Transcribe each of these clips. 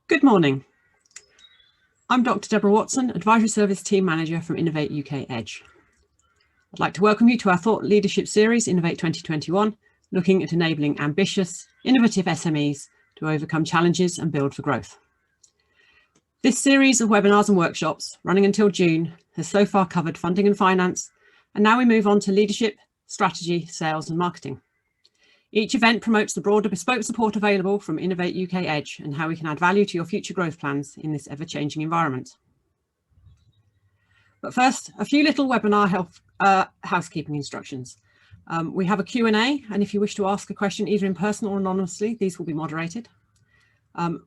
Good morning. I'm Dr. Deborah Watson, Advisory Service Team Manager from Innovate UK EDGE. I'd like to welcome you to our Thought Leadership Series, Innovate 2021, looking at enabling ambitious, innovative SMEs to overcome challenges and build for growth. This series of webinars and workshops, running until June, has so far covered funding and finance, and now we move on to leadership, strategy, sales and marketing. Each event promotes the broader bespoke support available from Innovate UK EDGE and how we can add value to your future growth plans in this ever-changing environment. But first, a few little webinar housekeeping instructions. We have a Q&A, and if you wish to ask a question either in person or anonymously, these will be moderated.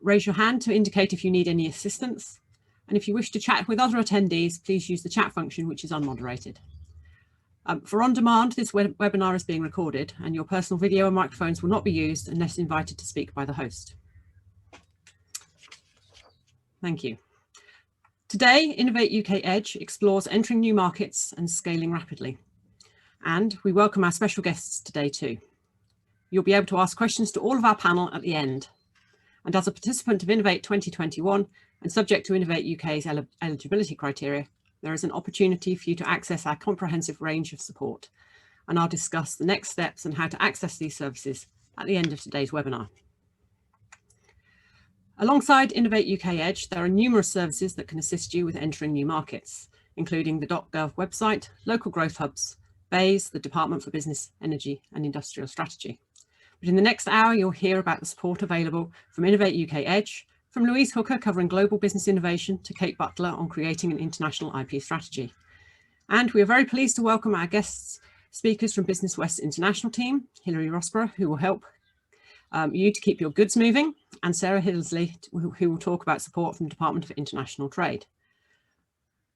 Raise your hand to indicate if you need any assistance. And if you wish to chat with other attendees, please use the chat function, which is unmoderated. For on demand, this webinar is being recorded and your personal video and microphones will not be used unless invited to speak by the host. Thank you. Today, Innovate UK EDGE explores entering new markets and scaling rapidly. And we welcome our special guests today too. You'll be able to ask questions to all of our panel at the end. And as a participant of Innovate 2021 and subject to Innovate UK's eligibility criteria, there is an opportunity for you to access our comprehensive range of support. And I'll discuss the next steps and how to access these services at the end of today's webinar. Alongside Innovate UK EDGE, there are numerous services that can assist you with entering new markets, including the .gov website, local growth hubs, BEIS, the Department for Business, Energy and Industrial Strategy. But in the next hour, you'll hear about the support available from Innovate UK EDGE, from Louise Hooker covering global business innovation to Kate Butler on creating an international IP strategy. And we are very pleased to welcome our guests speakers from Business West's international team, Hilary Rossberg, who will help you to keep your goods moving, and Sarah Hillesley, who will talk about support from the Department of International Trade.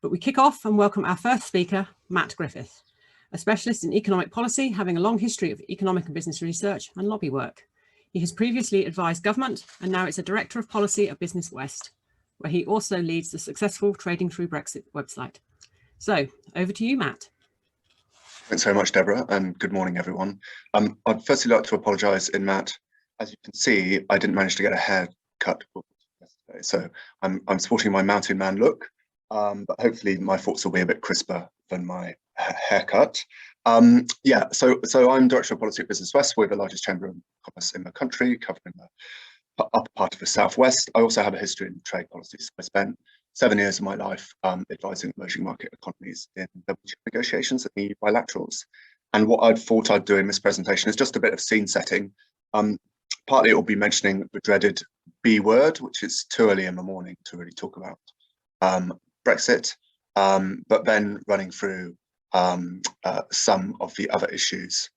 But we kick off and welcome our first speaker, Matt Griffith, a specialist in economic policy, having a long history of economic and business research and lobby work. He has previously advised government and now is a Director of Policy at Business West, where he also leads the successful Trading Through Brexit website. So over to you, Matt. Thanks very much, Deborah, and good morning, everyone. I'd firstly like to apologise in that, as you can see, I didn't manage to get a haircut yesterday, so I'm sporting my mountain man look, but hopefully my thoughts will be a bit crisper than my haircut. Yeah, so I'm Director of Policy at Business West. We're the largest chamber of commerce in the country, covering the upper part of the southwest. I also have a history in trade policy. So I spent 7 years of my life advising emerging market economies in WTO negotiations and EU bilaterals. And what I thought I'd do in this presentation is just a bit of scene setting. Partly it will be mentioning the dreaded B word, which is too early in the morning to really talk about Brexit, but then running through some of the other issues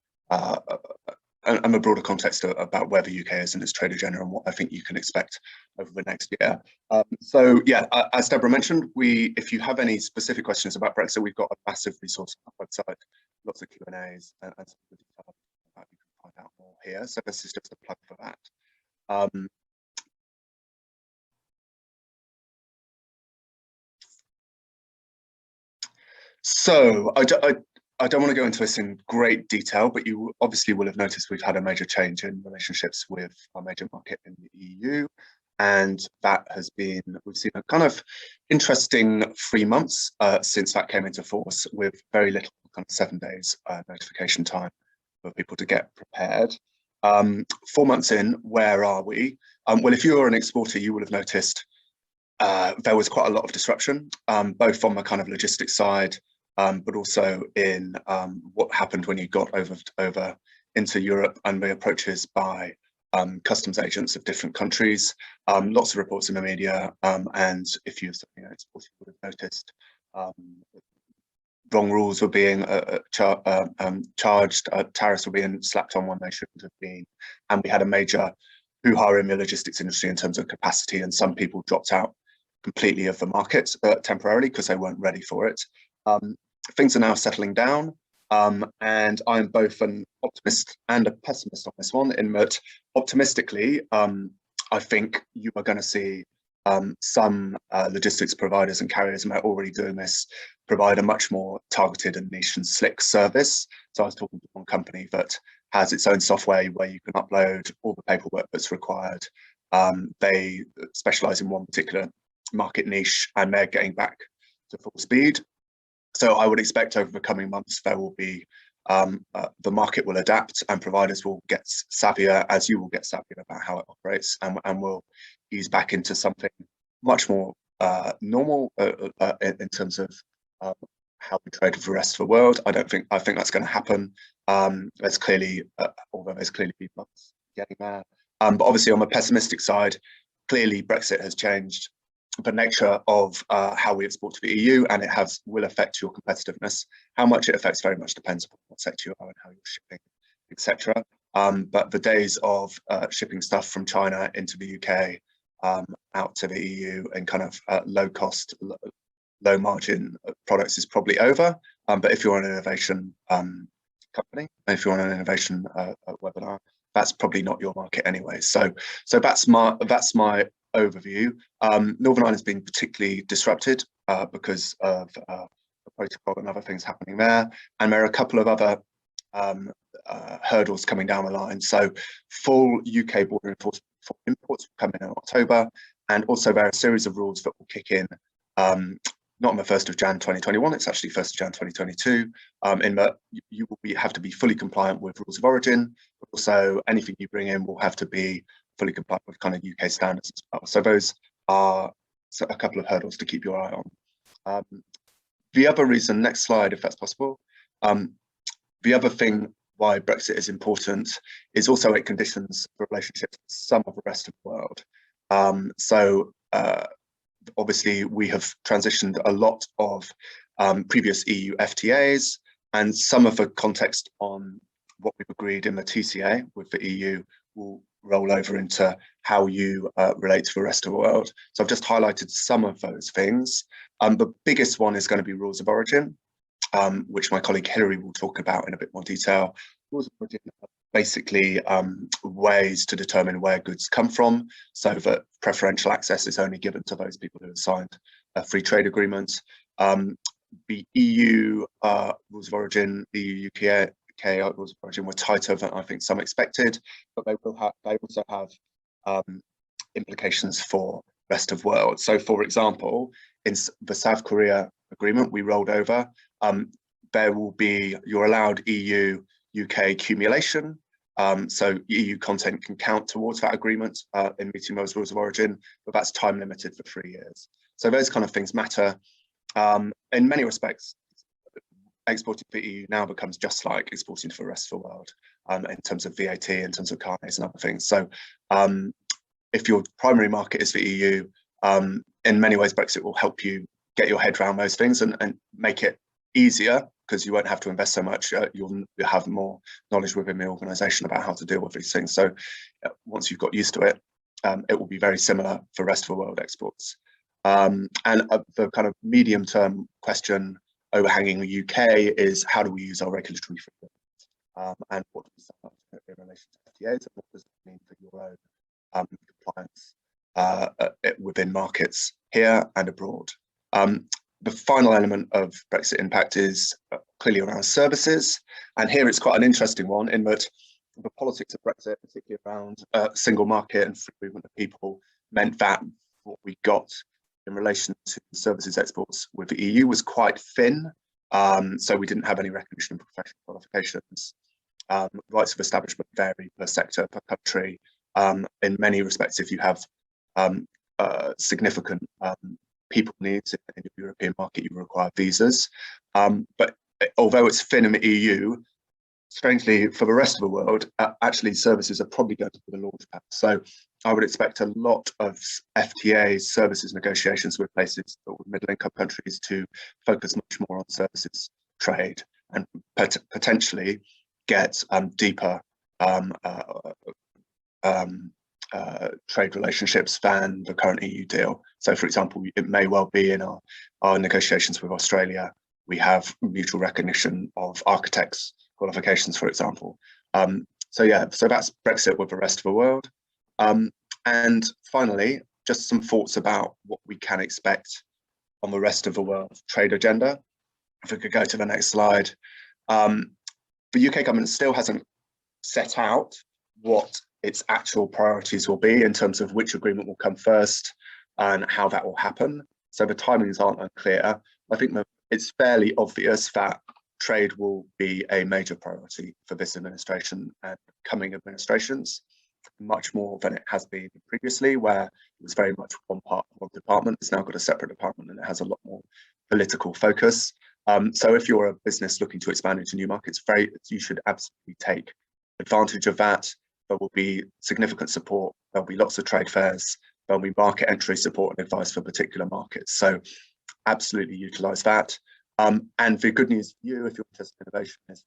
and a broader context about where the UK is in its trade agenda and what I think you can expect over the next year. So yeah, as Deborah mentioned, if you have any specific questions about Brexit, we've got a massive resource on our website, lots of Q&As and some of the detail you can find out more here. So this is just a plug for that. So I don't want to go into this in great detail, but you obviously will have noticed we've had a major change in relationships with our major market in the EU. And that has been, we've seen a kind of interesting 3 months since that came into force, with very little, kind of 7 days notification time for people to get prepared. 4 months in, where are we? Well, if you're an exporter, you will have noticed there was quite a lot of disruption, both from a kind of logistics side, but also in what happened when you got over into Europe and the approaches by customs agents of different countries. Lots of reports in the media, and if you've exported, you would have noticed wrong rules were being charged, tariffs were being slapped on when they shouldn't have been, and we had a major hoo-ha in the logistics industry in terms of capacity, and some people dropped out completely of the market temporarily because they weren't ready for it. Things are now settling down, and I'm both an optimist and a pessimist on this one, in that optimistically, I think you are going to see some logistics providers and carriers, and they're already doing this, provide a much more targeted and niche and slick service. So I was talking to one company that has its own software where you can upload all the paperwork that's required They specialise in one particular market niche, and they're getting back to full speed. So I would expect over the coming months there will be the market will adapt, and providers will get savvier, as you will get savvier about how it operates, and will ease back into something much more normal in terms of how we trade with the rest of the world. I think that's going to happen. There's clearly, although there's clearly people getting there. But obviously on the pessimistic side, clearly Brexit has changed the nature of how we export to the EU, and it will affect your competitiveness. How much it affects very much depends on what sector you are and how you're shipping, etc. But the days of shipping stuff from China into the UK out to the EU and kind of low cost, low margin products is probably over. But if you're an innovation company, if you're on an innovation webinar, that's probably not your market anyway. So that's my overview. Northern Ireland's been particularly disrupted because of the protocol and other things happening there, and there are a couple of other hurdles coming down the line. So full UK border enforcement for imports will come in October, and also there are a series of rules that will kick in not on the 1st of Jan 2021, it's actually 1st of Jan 2022, in that you will have to be fully compliant with rules of origin, but also anything you bring in will have to be fully compliant with kind of UK standards as well. So those are a couple of hurdles to keep your eye on. The other reason, next slide if that's possible, the other thing why Brexit is important is also it conditions the relationships with some of the rest of the world. Obviously, we have transitioned a lot of previous EU FTAs, and some of the context on what we've agreed in the TCA with the EU will roll over into how you relate to the rest of the world. So I've just highlighted some of those things. The biggest one is going to be rules of origin, which my colleague Hilary will talk about in a bit more detail. Rules of origin are basically ways to determine where goods come from, so that preferential access is only given to those people who have signed a free trade agreement. The EU rules of origin, the EU UK rules of origin were tighter than I think some expected, but they also have implications for rest of world. So for example, in the South Korea agreement we rolled over, there will be, you're allowed EU UK accumulation, so EU content can count towards that agreement in meeting those rules of origin, but that's time limited for 3 years. So those kind of things matter. In many respects, exporting to the EU now becomes just like exporting to the rest of the world in terms of VAT, in terms of carnets and other things. So if your primary market is the EU, in many ways Brexit will help you get your head around those things and make it easier, because you won't have to invest so much. You'll have more knowledge within the organisation about how to deal with these things. So once you've got used to it, it will be very similar for rest of the world exports. And the kind of medium-term question overhanging the UK is, how do we use our regulatory freedom? And what do we set up in relation to FTAs, and what does it mean for your own compliance within markets here and abroad? The final element of Brexit impact is clearly around services, and here it's quite an interesting one in that the politics of Brexit, particularly around single market and free movement of people, meant that what we got in relation to services exports with the EU was quite thin. So we didn't have any recognition of professional qualifications. Rights of establishment vary per sector, per country. In many respects, if you have significant people needs in the European market, you require visas. But although it's thin in the EU, strangely for the rest of the world, actually services are probably going to be the launch pad. So I would expect a lot of FTA services negotiations with places, with middle income countries, to focus much more on services trade and potentially get deeper trade relationships than the current EU deal. So for example, it may well be in our negotiations with Australia, we have mutual recognition of architects' qualifications, for example. So yeah, so that's Brexit with the rest of the world. And finally, just some thoughts about what we can expect on the rest of the world trade agenda. If we could go to the next slide. The UK government still hasn't set out what its actual priorities will be in terms of which agreement will come first and how that will happen. So the timings aren't unclear. I think that it's fairly obvious that trade will be a major priority for this administration and coming administrations, much more than it has been previously, where it was very much one part, one department. It's now got a separate department and it has a lot more political focus. So if you're a business looking to expand into new markets, you should absolutely take advantage of that. There will be significant support. There'll be lots of trade fairs. There'll be market entry support and advice for particular markets. So absolutely utilize that. And the good news for you, if you're interested in innovation, is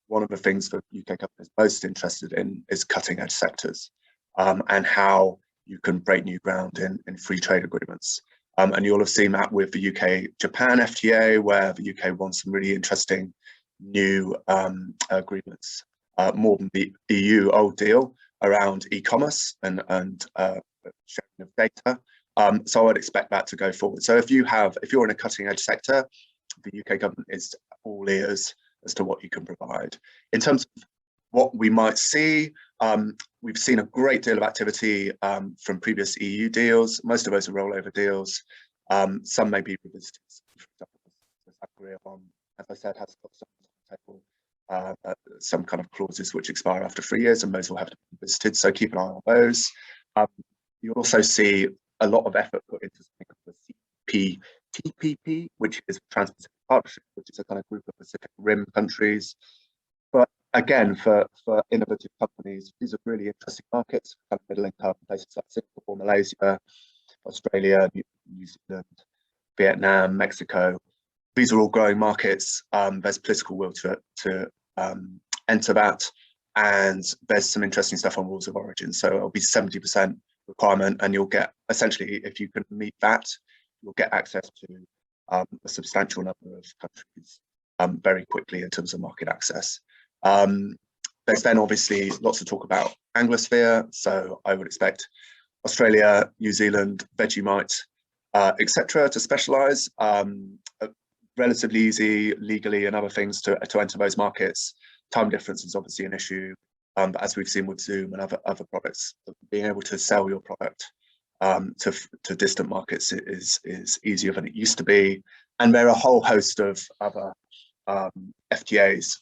one of the things that UK companies are most interested in is cutting edge sectors and how you can break new ground in free trade agreements. And you'll have seen that with the UK-Japan FTA, where the UK won some really interesting new agreements, more than the EU old deal around e-commerce and sharing of data. So I'd expect that to go forward. So if you're in a cutting edge sector, the UK government is all ears as to what you can provide. In terms of what we might see, we've seen a great deal of activity from previous EU deals. Most of those are rollover deals. Some may be revisited. For example, as I said, has got some kind of clauses which expire after 3 years, and those will have to be visited. So keep an eye on those. You'll also see a lot of effort put into something called the CPTPP, which is Trans-Pacific Partnership, which is a kind of group of Pacific Rim countries. But again, for innovative companies, these are really interesting markets, kind of middle income places like Singapore, Malaysia, Australia, New Zealand, Vietnam, Mexico. These are all growing markets. There's political will to enter that, and there's some interesting stuff on rules of origin. So it'll be 70% requirement, and you'll get, essentially, if you can meet that, you'll get access to a substantial number of countries very quickly in terms of market access. There's then obviously lots of talk about Anglosphere, so I would expect Australia, New Zealand, Vegemite, etc. to specialise. Relatively easy legally and other things to enter those markets. Time difference is obviously an issue, but as we've seen with Zoom and other products, being able to sell your product to distant markets is easier than it used to be. And there are a whole host of other FTAs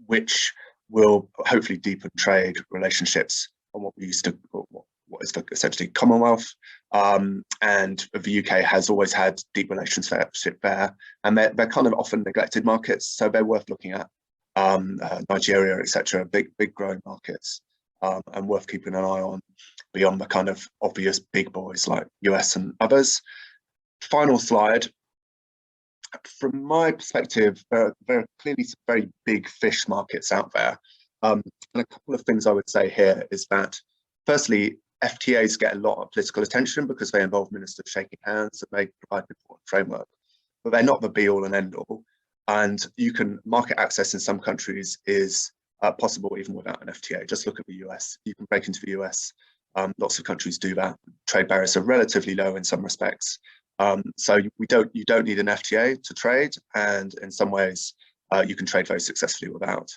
which will hopefully deepen trade relationships on what we used to, what is essentially Commonwealth. And the UK has always had deep relationship there, and they're kind of often neglected markets, so they're worth looking at. Nigeria, etc., big growing markets, and worth keeping an eye on beyond the kind of obvious big boys like US and others. Final slide. From my perspective, there are clearly some very big fish markets out there. And a couple of things I would say here is that, firstly, FTAs get a lot of political attention because they involve ministers shaking hands and they provide an important framework, but they're not the be all and end all. And market access in some countries is possible even without an FTA. Just look at the US. You can break into the US. Lots of countries do that. Trade barriers are relatively low in some respects. So you don't need an FTA to trade, and in some ways you can trade very successfully without.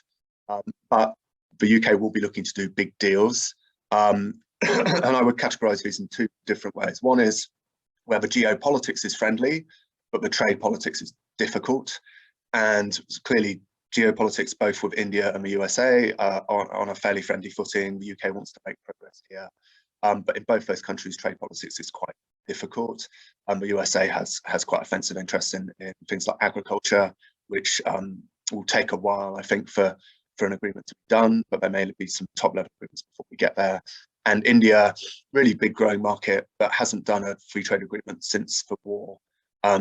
But the UK will be looking to do big deals, and I would categorise these in two different ways. One is where the geopolitics is friendly, but the trade politics is difficult, and clearly geopolitics both with India and the USA are on a fairly friendly footing. The UK wants to make progress here, but in both those countries, trade politics is quite difficult. The USA has quite offensive interests in things like agriculture, which will take a while, I think, for an agreement to be done, but there may be some top level agreements before we get there. And India, really big growing market, but hasn't done a free trade agreement since the war.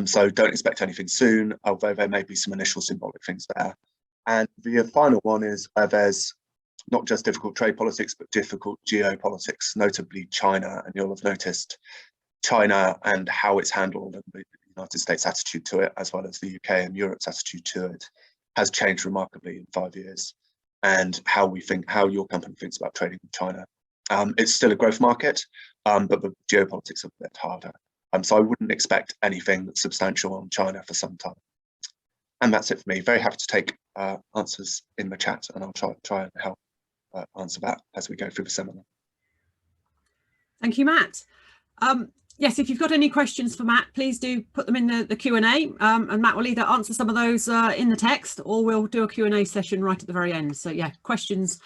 So don't expect anything soon, although there may be some initial symbolic things there. And the final one is where there's not just difficult trade politics, but difficult geopolitics, notably China. And you'll have noticed China and how it's handled, and the United States' attitude to it, as well as the UK and Europe's attitude to it, has changed remarkably in 5 years. And how your company thinks about trading with China. It's still a growth market, but the geopolitics are a bit harder. So I wouldn't expect anything substantial on China for some time. And that's it for me. Very happy to take answers in the chat, and I'll try and help answer that as we go through the seminar. Thank you, Matt. Yes, if you've got any questions for Matt, please do put them in the Q&A, and Matt will either answer some of those in the text, or we'll do a Q&A session right at the very end. So yeah, questions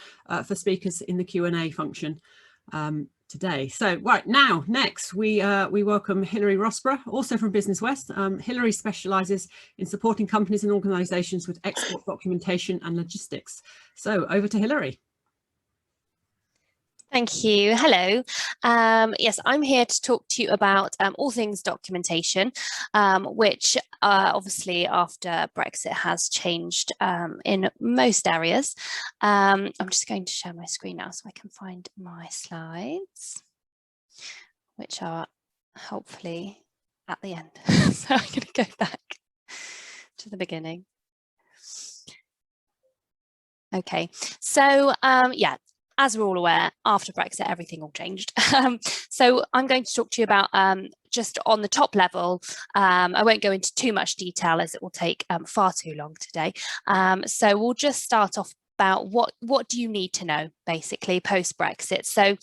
for speakers in the Q&A function today. So right now, next we welcome Hilary Rossberg, also from Business West. Hilary specialises in supporting companies and organisations with export documentation and logistics. So over to Hilary. Thank you. Hello. Yes, I'm here to talk to you about all things documentation, which obviously after Brexit has changed in most areas. I'm just going to share my screen now so I can find my slides, which are hopefully at the end. So I'm going to go back to the beginning. Okay, so yeah. As we're all aware, after Brexit, everything all changed. So I'm going to talk to you about just on the top level. I won't go into too much detail as it will take far too long today. So we'll just start off about what do you need to know basically post-Brexit. So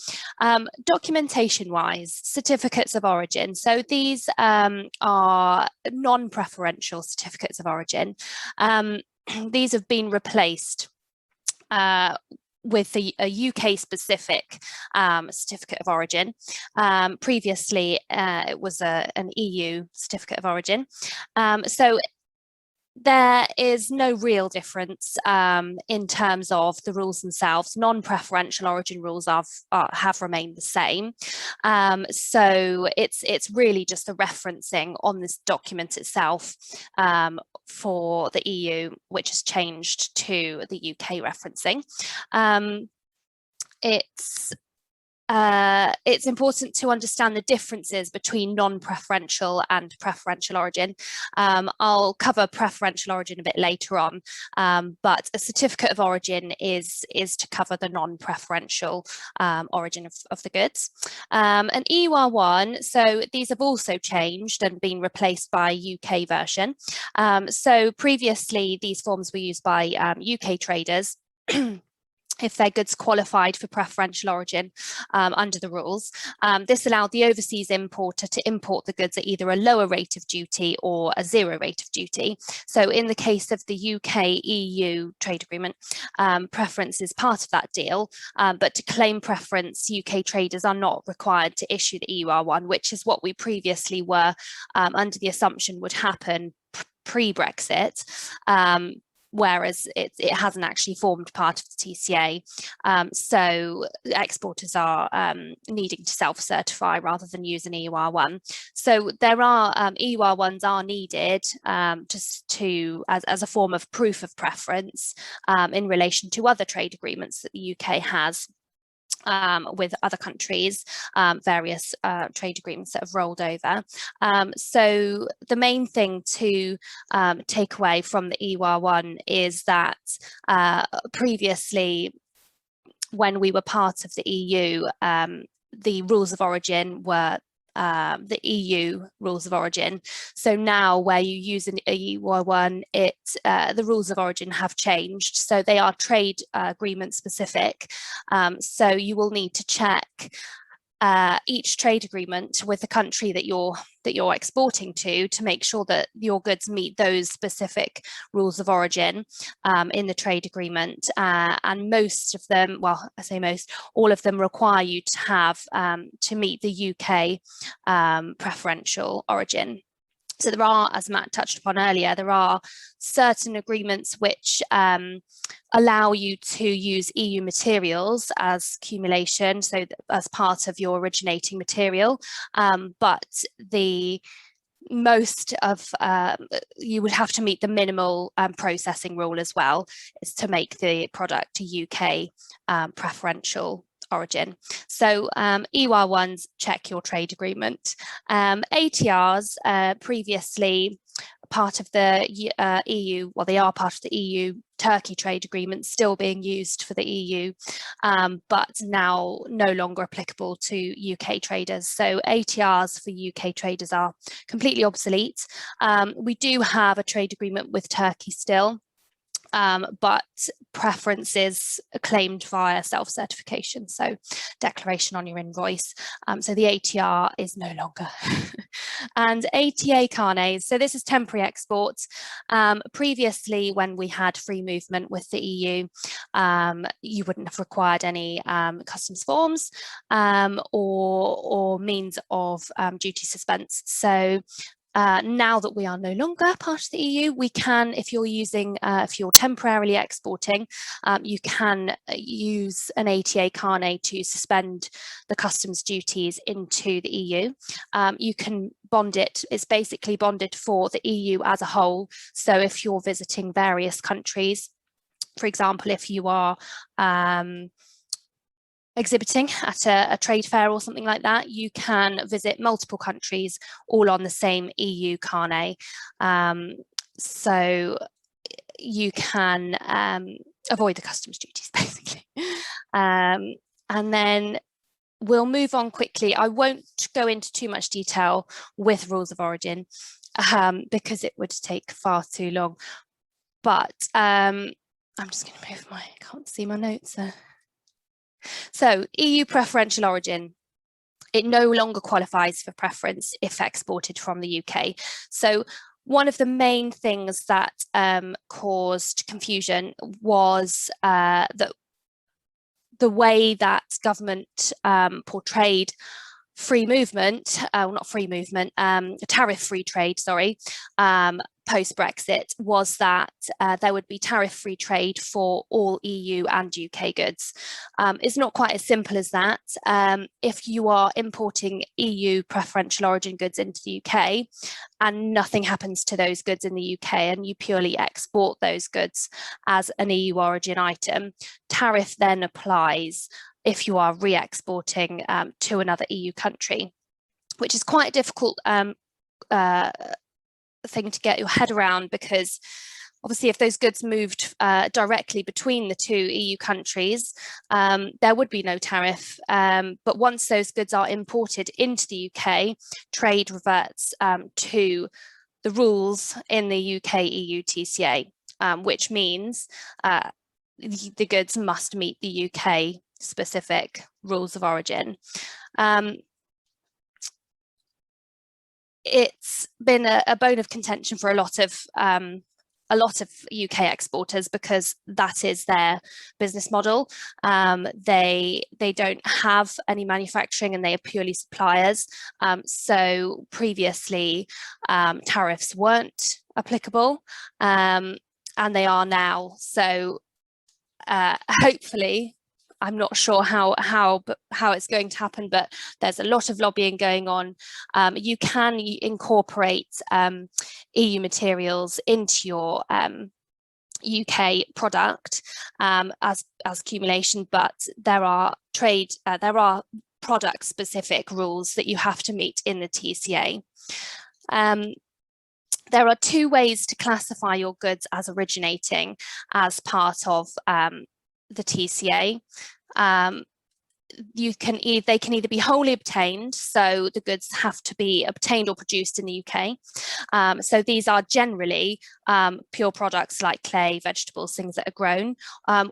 documentation-wise, certificates of origin. So these are non-preferential certificates of origin. These have been replaced with a UK specific certificate of origin. Previously, it was an EU certificate of origin. So there is no real difference in terms of the rules themselves. Non-preferential origin rules have remained the same. So it's really just the referencing on this document itself for the EU, which has changed to the UK referencing. It's important to understand the differences between non-preferential and preferential origin. I'll cover preferential origin a bit later on, but a certificate of origin is to cover the non-preferential origin of the goods. An EUR1, so these have also changed and been replaced by UK version. So previously these forms were used by UK traders if their goods qualified for preferential origin under the rules. This allowed the overseas importer to import the goods at either a lower rate of duty or a zero rate of duty. So in the case of the UK-EU trade agreement, preference is part of that deal, but to claim preference, UK traders are not required to issue the EUR1, which is what we previously were under the assumption would happen pre-Brexit. Whereas it hasn't actually formed part of the TCA. So exporters are needing to self-certify rather than use an EUR1. So there are EUR1s are needed just as a form of proof of preference in relation to other trade agreements that the UK has with other countries, various trade agreements that have rolled over. So the main thing to take away from the EUR1 is that previously, when we were part of the EU, the rules of origin were the EU rules of origin. So now where you use an EUR1, the rules of origin have changed. So they are trade agreement specific. So you will need to check each trade agreement with the country that you're exporting to make sure that your goods meet those specific rules of origin in the trade agreement. And most of them, well, I say most, all of them require you to have to meet the UK preferential origin. So there are, as Matt touched upon earlier, there are certain agreements which allow you to use EU materials as accumulation, so as part of your originating material, but most of you would have to meet the minimal processing rule as well, is to make the product a UK preferential origin. So EUR1s, check your trade agreement. ATRs, previously part of the EU, well, they are part of the EU Turkey trade agreement, still being used for the EU, but now no longer applicable to UK traders. So ATRs for UK traders are completely obsolete. We do have a trade agreement with Turkey still, but preferences are claimed via self-certification, so declaration on your invoice. So the ATR is no longer. And ATA carnets, so this is temporary exports. Previously, when we had free movement with the EU, you wouldn't have required any customs forms or means of duty suspense. So now that we are no longer part of the EU, we can, if you're temporarily exporting, you can use an ATA carnet to suspend the customs duties into the EU. You can bond it, it's basically bonded for the EU as a whole. So if you're visiting various countries, for example, if you are exhibiting at a trade fair or something like that, you can visit multiple countries all on the same EU carnet. So you can avoid the customs duties, basically. And then we'll move on quickly. I won't go into too much detail with rules of origin because it would take far too long. But I'm just going to move I can't see my notes there. So EU preferential origin, it no longer qualifies for preference if exported from the UK. So one of the main things that caused confusion was that the way that government portrayed free movement, not free movement, tariff-free trade, sorry, post-Brexit was that there would be tariff-free trade for all EU and UK goods. It's not quite as simple as that. If you are importing EU preferential origin goods into the UK and nothing happens to those goods in the UK and you purely export those goods as an EU origin item, tariff then applies if you are re-exporting to another EU country, which is quite a difficult thing to get your head around, because obviously if those goods moved directly between the two EU countries, there would be no tariff. But once those goods are imported into the UK, trade reverts to the rules in the UK-EU TCA, which means the goods must meet the UK specific rules of origin. It's been a bone of contention for a lot of UK exporters because that is their business model. They don't have any manufacturing and they are purely suppliers. So previously tariffs weren't applicable and they are now. So hopefully, I'm not sure how it's going to happen, but there's a lot of lobbying going on. You can incorporate EU materials into your UK product as accumulation, but there are product specific rules that you have to meet in the TCA. There are two ways to classify your goods as originating as part of the TCA. They can either be wholly obtained, so the goods have to be obtained or produced in the UK. So these are generally pure products like clay, vegetables, things that are grown,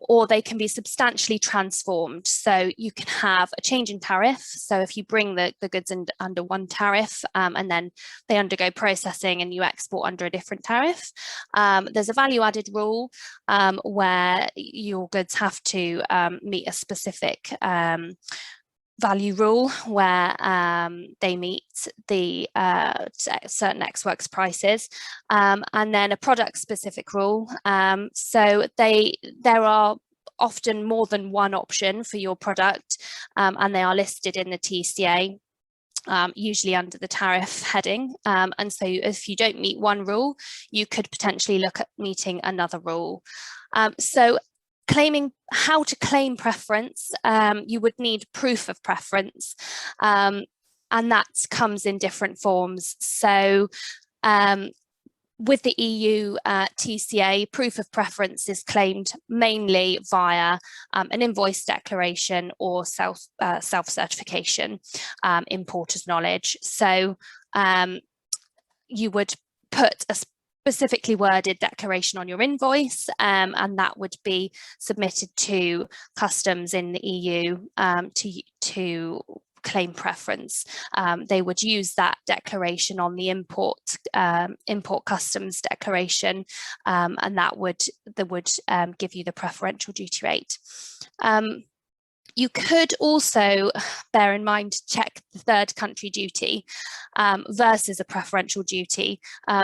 or they can be substantially transformed. So you can have a change in tariff. So if you bring the goods under one tariff and then they undergo processing and you export under a different tariff, there's a value added rule where your goods have to meet a specific value rule where they meet the certain ex works prices, and then a product specific rule. So there are often more than one option for your product, and they are listed in the TCA. Usually under the tariff heading, and so if you don't meet one rule, you could potentially look at meeting another rule. So claiming how to claim preference, you would need proof of preference, and that comes in different forms. So with the EU TCA, proof of preference is claimed mainly via an invoice declaration or self-certification, importer's knowledge. So you would put specifically worded declaration on your invoice, and that would be submitted to customs in the EU to claim preference. They would use that declaration on the import customs declaration, and that would give you the preferential duty rate. You could also bear in mind check the third country duty versus a preferential duty,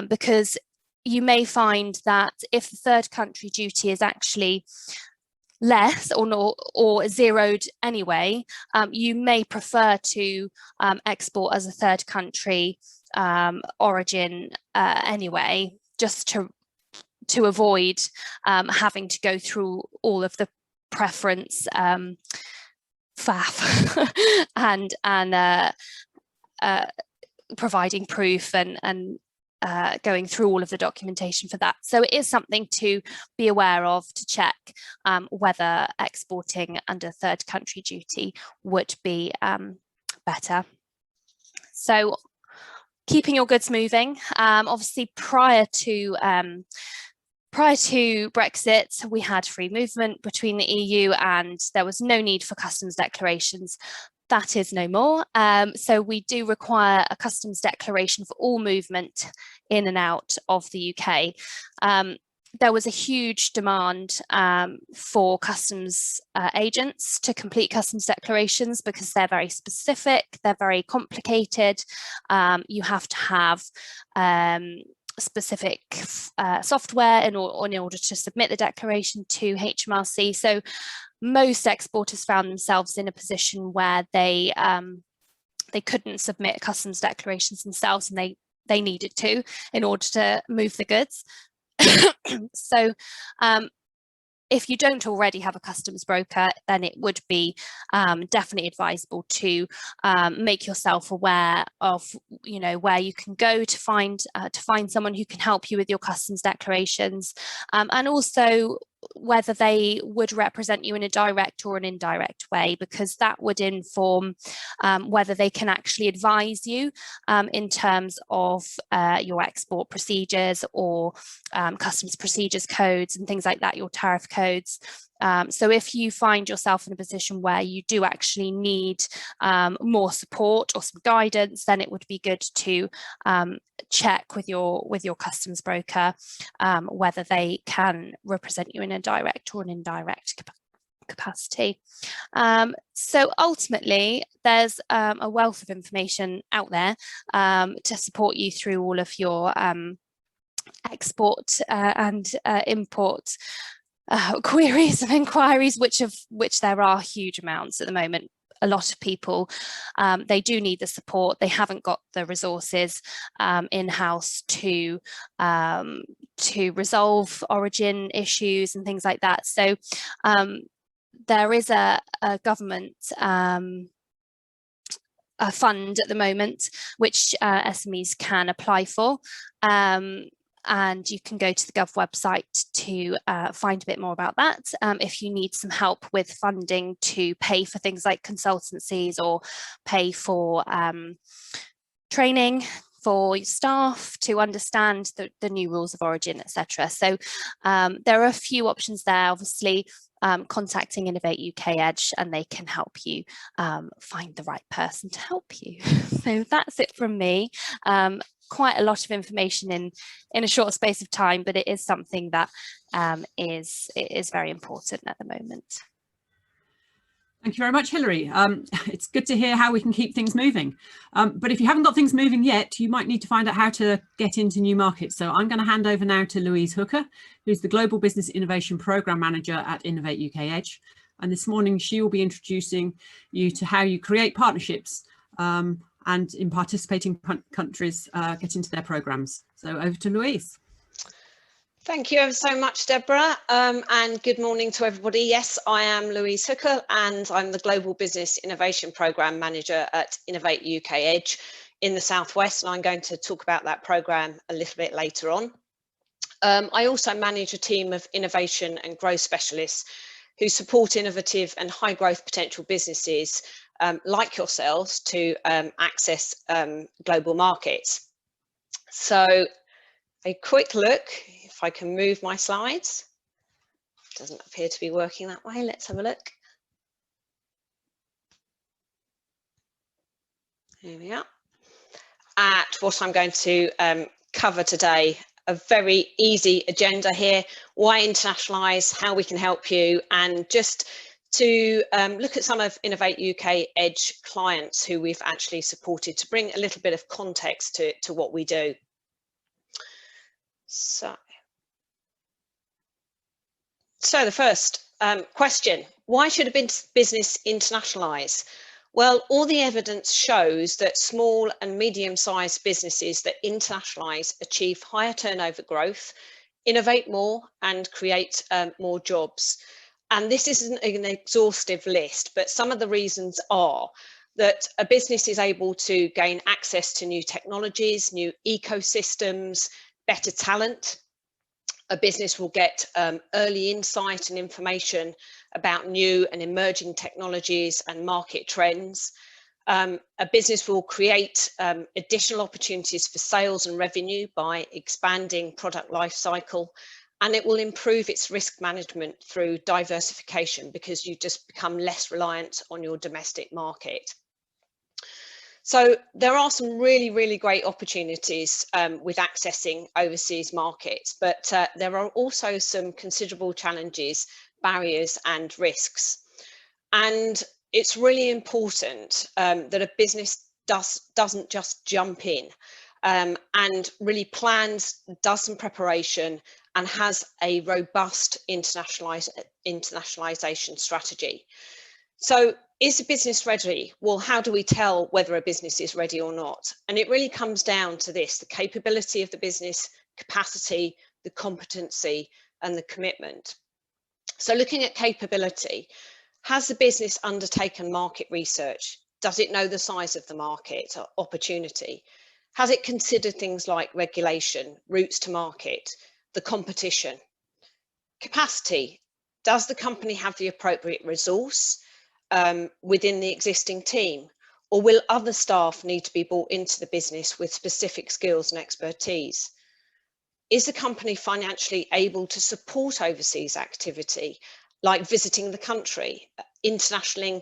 because you may find that if the third country duty is actually less or zeroed anyway, you may prefer to export as a third country origin anyway, just to avoid having to go through all of the preference faff and providing proof and going through all of the documentation for that. So it is something to be aware of, to check whether exporting under third country duty would be better. So keeping your goods moving, obviously prior to Brexit, we had free movement between the EU and there was no need for customs declarations. That is no more. So we do require a customs declaration for all movement in and out of the UK. There was a huge demand for customs agents to complete customs declarations because they're very specific, they're very complicated. You have to have specific software in order to submit the declaration to HMRC. So most exporters found themselves in a position where they couldn't submit customs declarations themselves, and they needed to in order to move the goods. So if you don't already have a customs broker, then it would be definitely advisable to make yourself aware of, where you can go to find someone who can help you with your customs declarations, and also whether they would represent you in a direct or an indirect way, because that would inform whether they can actually advise you in terms of your export procedures or customs procedures codes and things like that, your tariff codes. So if you find yourself in a position where you do actually need more support or some guidance, then it would be good to check with your customs broker whether they can represent you in a direct or an indirect capacity. So ultimately, there's a wealth of information out there to support you through all of your export and import queries and inquiries, which there are huge amounts at the moment. A lot of people, they do need the support. They haven't got the resources in-house to resolve origin issues and things like that. So there is a government a fund at the moment which SMEs can apply for. And you can go to the Gov website to find a bit more about that. If you need some help with funding to pay for things like consultancies or pay for training for your staff to understand the new rules of origin, etc. So there are a few options there. Obviously, contacting Innovate UK EDGE, and they can help you find the right person to help you. So that's it from me. Quite a lot of information in a short space of time, but it is something that is very important at the moment. Thank you very much, Hilary. It's good to hear how we can keep things moving. But if you haven't got things moving yet, you might need to find out how to get into new markets. So I'm going to hand over now to Louise Hooker, who's the Global Business Innovation Programme Manager at Innovate UK EDGE. And this morning, she will be introducing you to how you create partnerships and in participating countries get into their programmes. So over to Louise. Thank you ever so much, Deborah, and good morning to everybody. Yes, I am Louise Hooker, and I'm the Global Business Innovation Programme Manager at Innovate UK EDGE in the Southwest, and I'm going to talk about that programme a little bit later on. I also manage a team of innovation and growth specialists who support innovative and high growth potential businesses like yourselves to access global markets. So a quick look, if I can move my slides. It doesn't appear to be working that way. Let's have a look. Here we are. At what I'm going to cover today, a very easy agenda here. Why internationalise, how we can help you, and just to look at some of Innovate UK EDGE clients who we've actually supported to bring a little bit of context to what we do. So the first question, why should a business internationalise? Well, all the evidence shows that small and medium-sized businesses that internationalise achieve higher turnover growth, innovate more, and create more jobs. And this isn't an exhaustive list, but some of the reasons are that a business is able to gain access to new technologies, new ecosystems, better talent. A business will get early insight and information about new and emerging technologies and market trends. A business will create additional opportunities for sales and revenue by expanding product life cycle, and it will improve its risk management through diversification because you just become less reliant on your domestic market. So there are some really great opportunities with accessing overseas markets, but there are also some considerable challenges, barriers and risks. And it's really important that a business doesn't just jump in and really plans, does some preparation and has a robust internationalization strategy. So is a business ready? Well, how do we tell whether a business is ready or not? And it really comes down to this, the capability of the business, capacity, the competency, and the commitment. So looking at capability, has the business undertaken market research? Does it know the size of the market or opportunity? Has it considered things like regulation, routes to market, the competition? Capacity, does the company have the appropriate resource within the existing team, or will other staff need to be brought into the business with specific skills and expertise? Is the company financially able to support overseas activity, like visiting the country, internationalizing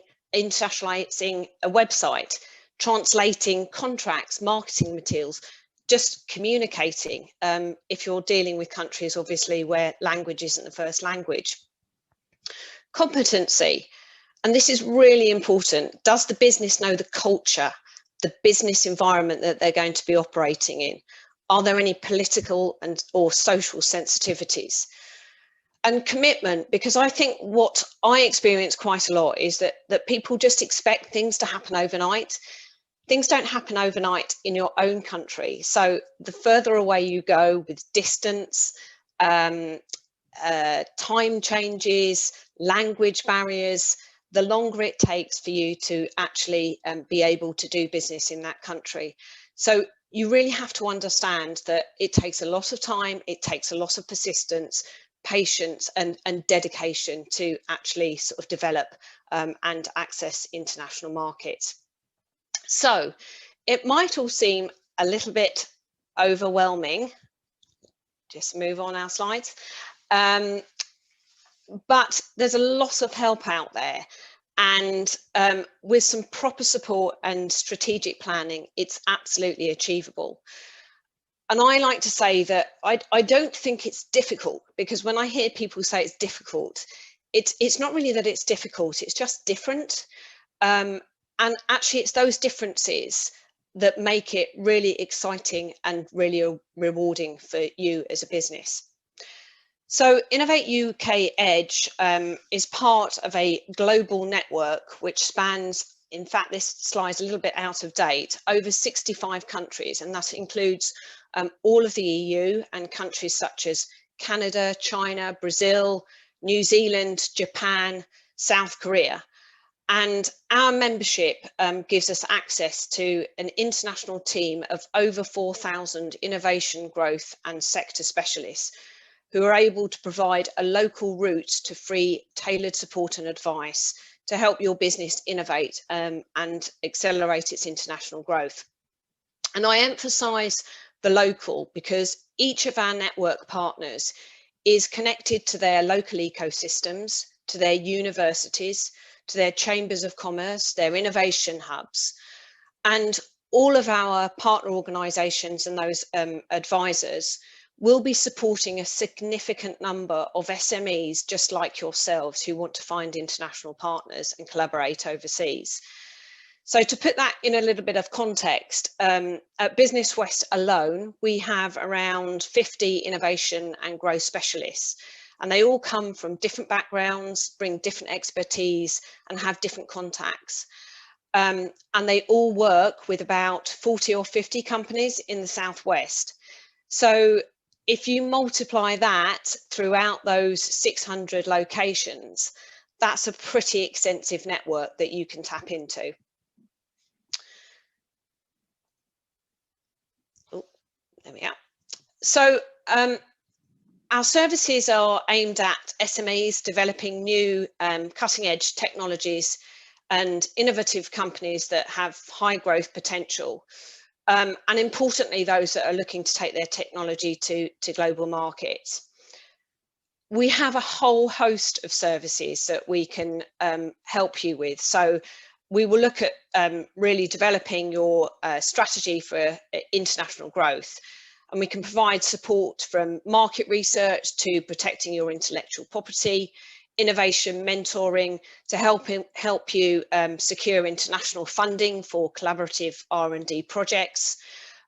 a website, translating contracts, marketing materials, just communicating if you're dealing with countries, obviously, where language isn't the first language? Competency. And this is really important. Does the business know the culture, the business environment that they're going to be operating in? Are there any political or social sensitivities? And commitment, because I think what I experience quite a lot is that people just expect things to happen overnight. Things don't happen overnight in your own country. So the further away you go with distance, time changes, language barriers, the longer it takes for you to actually be able to do business in that country. So you really have to understand that it takes a lot of time, it takes a lot of persistence, patience and dedication to actually sort of develop and access international markets. So it might all seem a little bit overwhelming. Just move on our slides. But there's a lot of help out there, and with some proper support and strategic planning, it's absolutely achievable. And I like to say that I don't think it's difficult, because when I hear people say it's difficult, it's not really that it's difficult, it's just different. And actually it's those differences that make it really exciting and really rewarding for you as a business. So Innovate UK EDGE is part of a global network which spans, in fact, this slide's a little bit out of date, over 65 countries, and that includes all of the EU and countries such as Canada, China, Brazil, New Zealand, Japan, South Korea. And our membership gives us access to an international team of over 4,000 innovation, growth and sector specialists who are able to provide a local route to free tailored support and advice to help your business innovate and accelerate its international growth. And I emphasise the local, because each of our network partners is connected to their local ecosystems, to their universities, to their chambers of commerce, their innovation hubs. And all of our partner organisations and those advisors will be supporting a significant number of SMEs just like yourselves who want to find international partners and collaborate overseas. So to put that in a little bit of context, at Business West alone, we have around 50 innovation and growth specialists, and they all come from different backgrounds, bring different expertise and have different contacts. And they all work with about 40 or 50 companies in the Southwest. So if you multiply that throughout those 600 locations, that's a pretty extensive network that you can tap into. Oh, there we are. So our services are aimed at SMEs developing new cutting edge technologies and innovative companies that have high growth potential. And importantly, those that are looking to take their technology to global markets. We have a whole host of services that we can help you with. So we will look at really developing your strategy for international growth. And we can provide support from market research to protecting your intellectual property, innovation mentoring to help you secure international funding for collaborative R&D projects,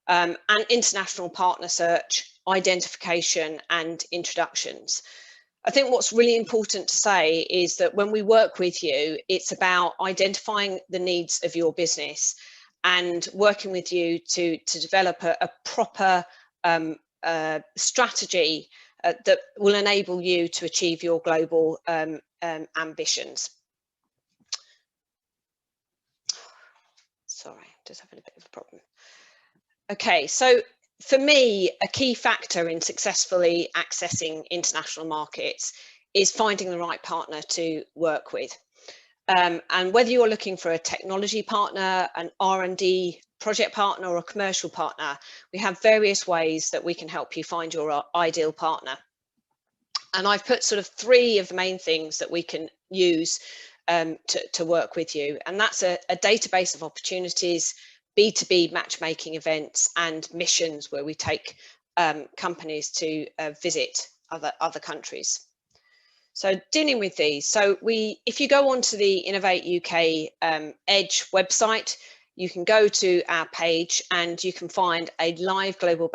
and international partner search, identification and introductions. I think what's really important to say is that when we work with you, it's about identifying the needs of your business and working with you to develop a proper strategy that will enable you to achieve your global ambitions. Sorry, just having a bit of a problem. Okay, so for me, a key factor in successfully accessing international markets is finding the right partner to work with. And whether you're looking for a technology partner, an R&D project partner or a commercial partner, we have various ways that we can help you find your ideal partner. And I've put sort of 3 of the main things that we can use to work with you. And that's a database of opportunities, B2B matchmaking events and missions where we take companies to visit other countries. So dealing with these, so if you go onto the Innovate UK EDGE website, you can go to our page and you can find a live global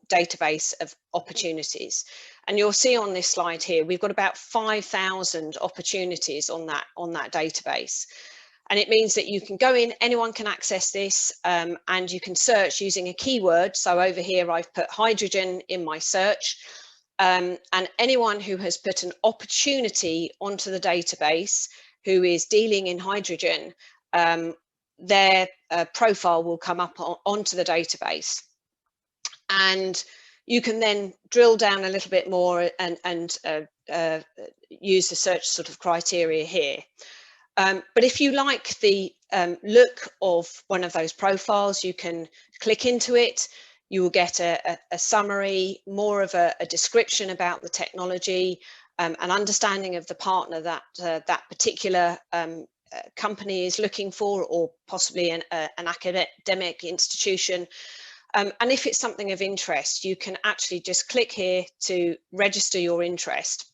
database of opportunities. And you'll see on this slide here, we've got about 5,000 opportunities on that database. And it means that you can go in, anyone can access this, and you can search using a keyword. So over here, I've put hydrogen in my search. And anyone who has put an opportunity onto the database who is dealing in hydrogen, their profile will come up onto the database. And you can then drill down a little bit more and use the search sort of criteria here. But if you like the look of one of those profiles, you can click into it. You will get a summary, more of a description about the technology, an understanding of the partner that that particular company is looking for, or possibly an academic institution. And if it's something of interest, you can actually just click here to register your interest.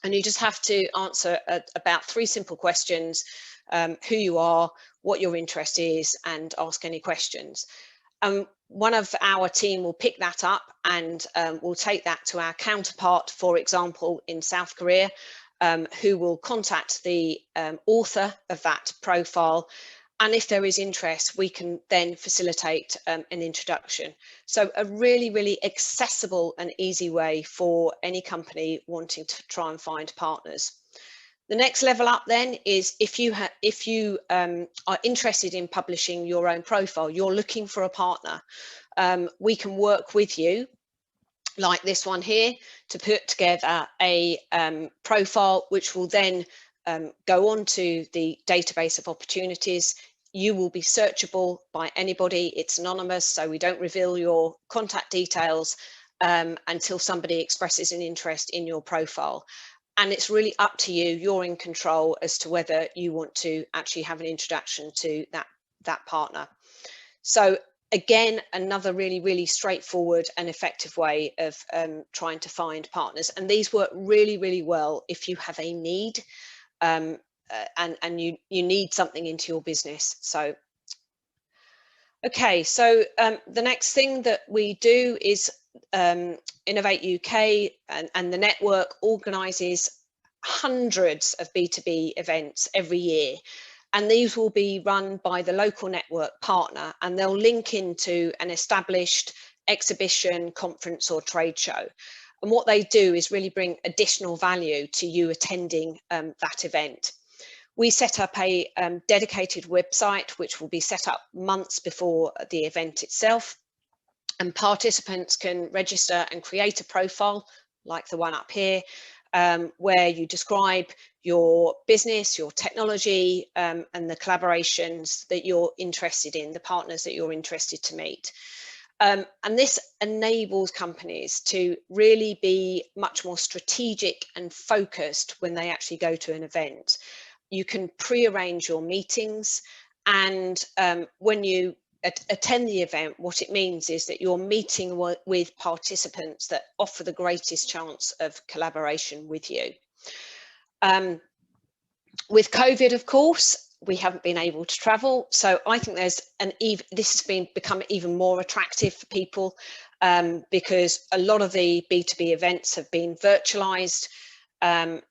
And you just have to answer about 3 simple questions, who you are, what your interest is, and ask any questions. One of our team will pick that up and will take that to our counterpart, for example, in South Korea, who will contact the author of that profile. And if there is interest, we can then facilitate an introduction. So a really, really accessible and easy way for any company wanting to try and find partners. The next level up then is if you are interested in publishing your own profile, you're looking for a partner, we can work with you, like this one here, to put together a profile which will then go on to the database of opportunities. you will be searchable by anybody. It's anonymous, so we don't reveal your contact details until somebody expresses an interest in your profile. And it's really up to you, you're in control as to whether you want to actually have an introduction to that partner. So again, another really straightforward and effective way of trying to find partners. And these work really well if you have a need and you need something into your business. So, okay, so the next thing that we do is Innovate UK and the network organises hundreds of B2B events every year. And these will be run by the local network partner, and they'll link into an established exhibition, conference or trade show. And what they do is really bring additional value to you attending that event. We set up a dedicated website, which will be set up months before the event itself. And participants can register and create a profile like the one up here, where you describe your business, your technology, and the collaborations that you're interested in, the partners that you're interested to meet. And this enables companies to really be much more strategic and focused when they actually go to an event. You can pre-arrange your meetings, and when you attend the event, what it means is that you're meeting with participants that offer the greatest chance of collaboration with you. With COVID, of course, we haven't been able to travel, so I think this has become even more attractive for people because a lot of the B2B events have been virtualized.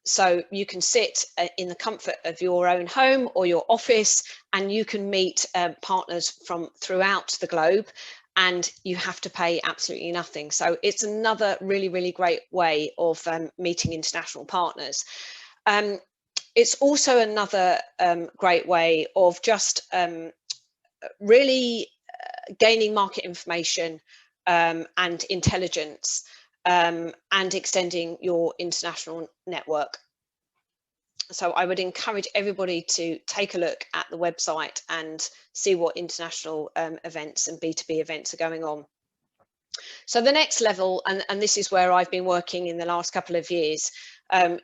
So you can sit in the comfort of your own home or your office, and you can meet partners from throughout the globe, and you have to pay absolutely nothing. So it's another really great way of meeting international partners. It's also another great way of just really gaining market information and intelligence, and extending your international network. So I would encourage everybody to take a look at the website and see what international events and B2B events are going on. So the next level, and this is where I've been working in the last couple of years,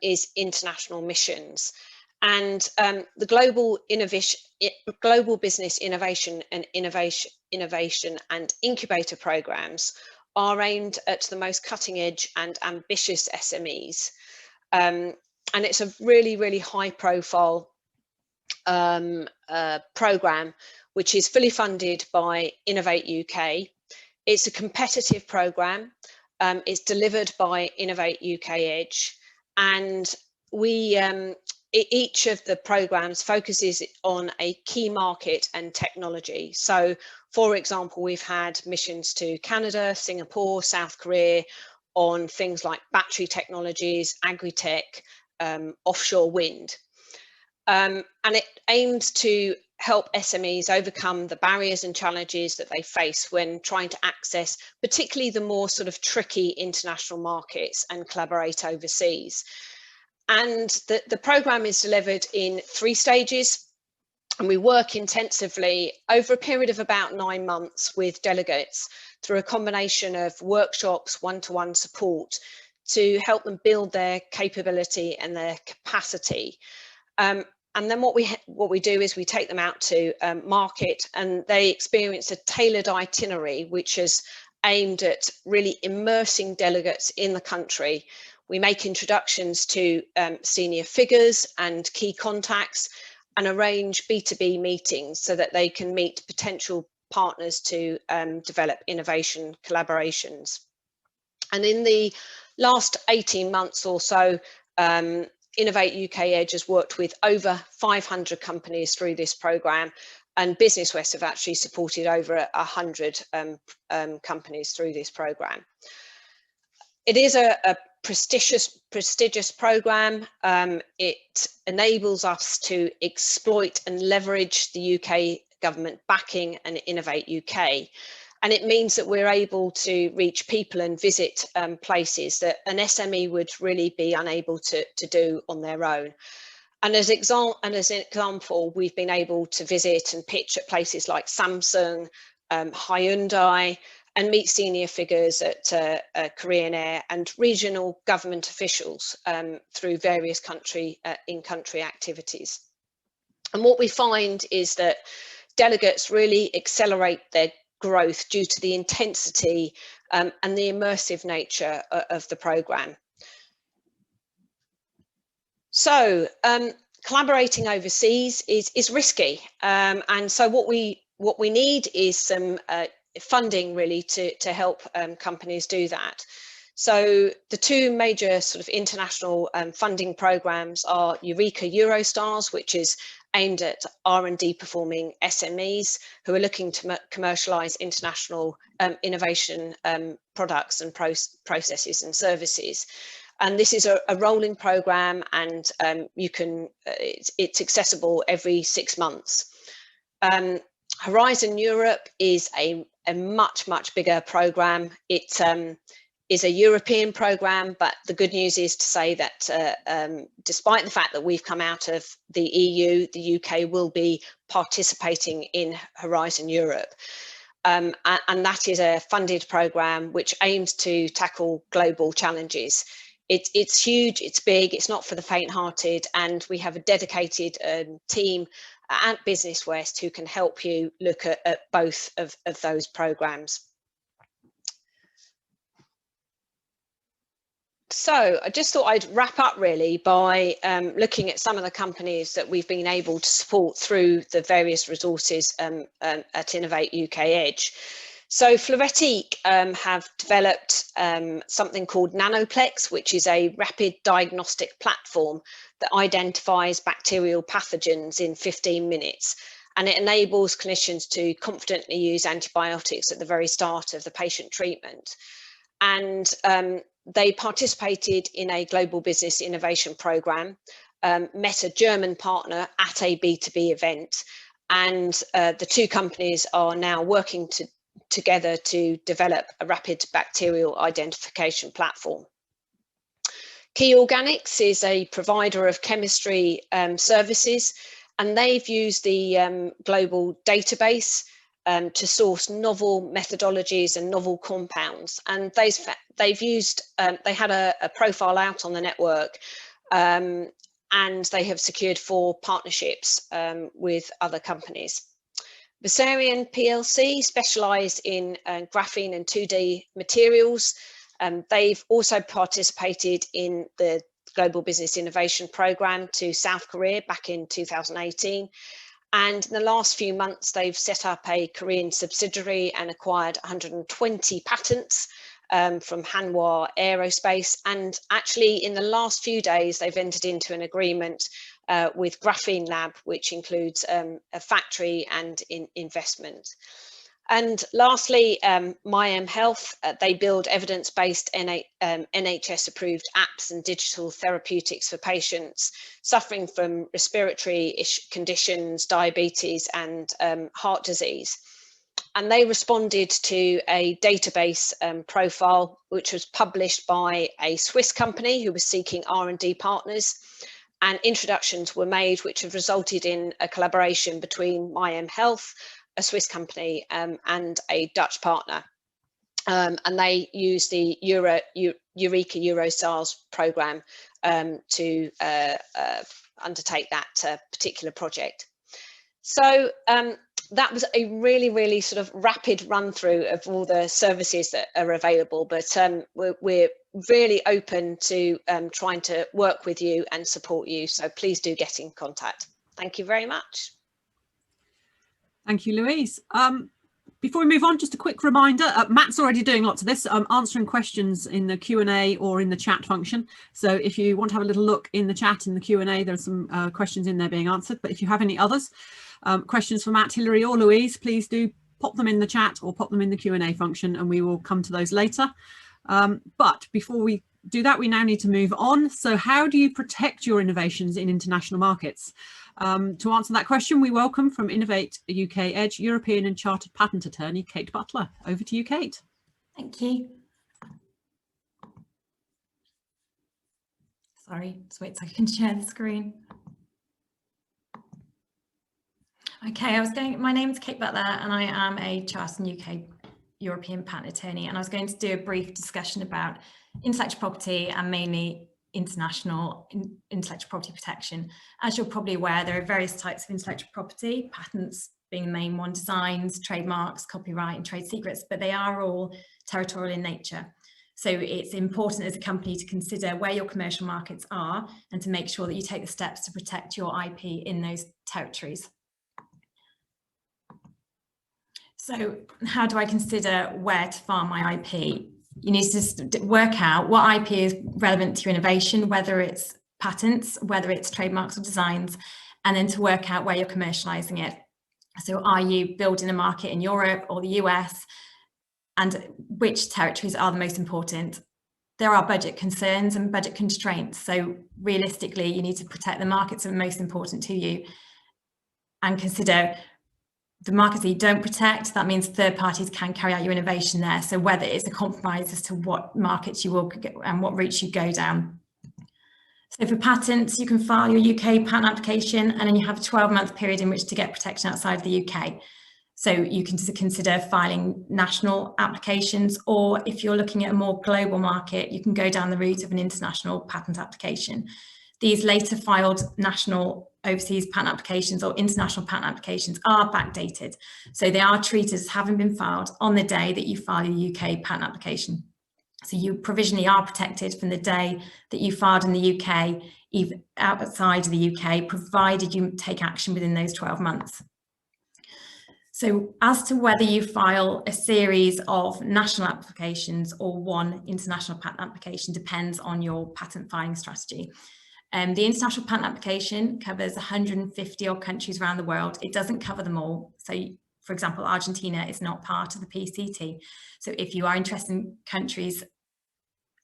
is international missions. And the global business innovation and incubator programs are aimed at the most cutting edge and ambitious SMEs. And it's a really high profile program, which is fully funded by Innovate UK. It's a competitive program. It's delivered by Innovate UK EDGE, and each of the programs focuses on a key market and technology. So, for example, we've had missions to Canada, Singapore, South Korea on things like battery technologies, agri-tech, offshore wind. And it aims to help SMEs overcome the barriers and challenges that they face when trying to access particularly the more sort of tricky international markets and collaborate overseas. And the programme is delivered in 3 stages, and we work intensively over a period of about 9 months with delegates through a combination of workshops, one-to-one support to help them build their capability and their capacity. And then what we do is we take them out to market, and they experience a tailored itinerary which is aimed at really immersing delegates in the country. We make introductions to senior figures and key contacts, and arrange B2B meetings so that they can meet potential partners to develop innovation collaborations. And in the last 18 months or so, Innovate UK EDGE has worked with over 500 companies through this programme, and Business West have actually supported over 100 companies through this programme. It is a prestigious programme. It enables us to exploit and leverage the UK government backing and Innovate UK. And it means that we're able to reach people and visit places that an SME would really be unable to do on their own. And as an example, we've been able to visit and pitch at places like Samsung, Hyundai, and meet senior figures at Korean Air and regional government officials through various in-country activities. And what we find is that delegates really accelerate their growth due to the intensity and the immersive nature of the programme. So collaborating overseas is risky, and so what we need is some funding really to help companies do that. So the two major sort of international funding programs are Eureka Eurostars, which is aimed at R&D performing SMEs who are looking to commercialise international innovation products and processes and services. And this is a rolling programme, and it's accessible every 6 months. Horizon Europe is a much bigger programme. It is a European programme, but the good news is to say that despite the fact that we've come out of the EU, the UK will be participating in Horizon Europe. And that is a funded programme which aims to tackle global challenges. It's huge, it's big, it's not for the faint-hearted, and we have a dedicated team at Business West who can help you look at both of those programmes. So I just thought I'd wrap up really by looking at some of the companies that we've been able to support through the various resources at Innovate UK EDGE. So Floretic have developed something called Nanoplex, which is a rapid diagnostic platform that identifies bacterial pathogens in 15 minutes. And it enables clinicians to confidently use antibiotics at the very start of the patient treatment. And they participated in a global business innovation programme, met a German partner at a B2B event, and the two companies are now working together to develop a rapid bacterial identification platform. Key Organics is a provider of chemistry services, and they've used the global database to source novel methodologies and novel compounds. And they've used, they had a profile out on the network, and they have secured 4 partnerships with other companies. Versarion PLC specialise in graphene and 2D materials. They've also participated in the Global Business Innovation Programme to South Korea back in 2018. And in the last few months, they've set up a Korean subsidiary and acquired 120 patents from Hanwha Aerospace. And actually, in the last few days, they've entered into an agreement with Graphene Lab, which includes a factory and investment. And lastly, MyM Health, they build evidence-based NHS-approved apps and digital therapeutics for patients suffering from respiratory conditions, diabetes, and heart disease. And they responded to a database profile, which was published by a Swiss company who was seeking R&D partners. And introductions were made, which have resulted in a collaboration between MyM Health, a Swiss company, and a Dutch partner. And they use the Eureka Eurostars programme to undertake that particular project. So that was a really sort of rapid run through of all the services that are available, but we're really open to trying to work with you and support you. So please do get in contact. Thank you very much. Thank you, Louise. Before we move on, just a quick reminder, Matt's already doing lots of this, answering questions in the Q&A or in the chat function. So if you want to have a little look in the chat, in the Q&A, there's some questions in there being answered. But if you have any others, questions for Matt, Hilary or Louise, please do pop them in the chat or pop them in the Q&A function, and we will come to those later. But before we do that, we now need to move on. So how do you protect your innovations in international markets? To answer that question, we welcome from Innovate UK EDGE European and Chartered Patent Attorney, Kate Butler. Over to you, Kate. Thank you. Sorry, just wait so I can share the screen. Okay, my name's Kate Butler and I am a Chartered UK European patent attorney, and I was going to do a brief discussion about intellectual property and mainly international intellectual property protection. As you're probably aware, there are various types of intellectual property, patents being the main one, designs, trademarks, copyright and trade secrets, but they are all territorial in nature. So it's important as a company to consider where your commercial markets are and to make sure that you take the steps to protect your IP in those territories. So how do I consider where to file my IP? You need to work out what IP is relevant to your innovation, whether it's patents, whether it's trademarks or designs, and then to work out where you're commercializing it. So are you building a market in Europe or the US, and which territories are the most important? There are budget concerns and budget constraints. So realistically, you need to protect the markets that are most important to you and consider the markets that you don't protect. That means third parties can carry out your innovation there. So whether it's a compromise as to what markets you will get and what routes you go down. So for patents, you can file your UK patent application and then you have a 12-month period in which to get protection outside the UK. So you can consider filing national applications, or if you're looking at a more global market, you can go down the route of an international patent application. These later filed national overseas patent applications or international patent applications are backdated. So they are treated as having been filed on the day that you file your UK patent application. So you provisionally are protected from the day that you filed in the UK, even outside of the UK, provided you take action within those 12 months. So as to whether you file a series of national applications or one international patent application depends on your patent filing strategy. The international patent application covers 150 odd countries around the world. It doesn't cover them all. So, for example, Argentina is not part of the PCT. So if you are interested in countries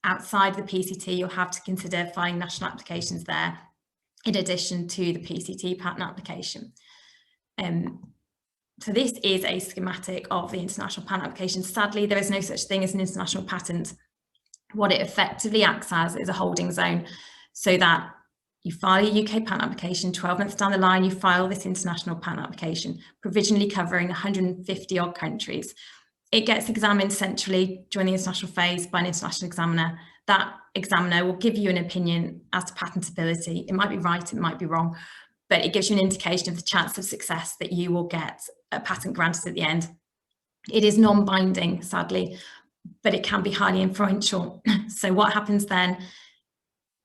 outside the PCT, you'll have to consider filing national applications there in addition to the PCT patent application. So this is a schematic of the international patent application. Sadly, there is no such thing as an international patent. What it effectively acts as is a holding zone, so that you file your UK patent application, 12 months down the line, you file this international patent application, provisionally covering 150 odd countries. It gets examined centrally during the international phase by an international examiner. That examiner will give you an opinion as to patentability. It might be right, it might be wrong, but it gives you an indication of the chance of success that you will get a patent granted at the end. It is non-binding, sadly, but it can be highly influential. So what happens then?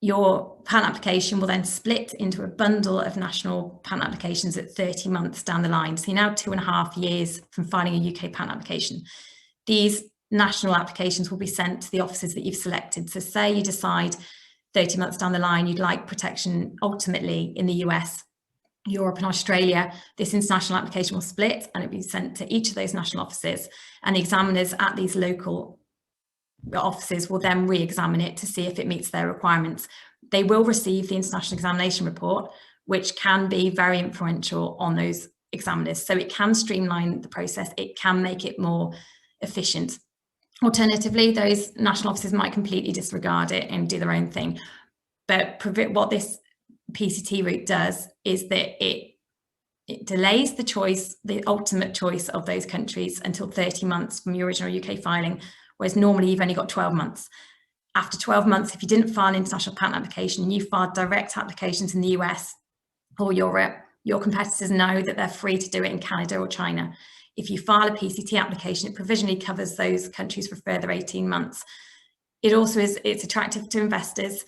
Your patent application will then split into a bundle of national patent applications at 30 months down the line. So you're now 2.5 years from filing a UK patent application. These national applications will be sent to the offices that you've selected. So say you decide 30 months down the line, you'd like protection ultimately in the US, Europe and Australia. This international application will split and it'll be sent to each of those national offices, and the examiners at these local offices will then re-examine it to see if it meets their requirements. They will receive the international examination report, which can be very influential on those examiners. So it can streamline the process, it can make it more efficient. Alternatively, those national offices might completely disregard it and do their own thing. But what this PCT route does is that it delays the choice, the ultimate choice of those countries until 30 months from your original UK filing, whereas normally you've only got 12 months. After 12 months, if you didn't file an international patent application and you filed direct applications in the US or Europe, your competitors know that they're free to do it in Canada or China. If you file a PCT application, it provisionally covers those countries for a further 18 months. It also it's attractive to investors,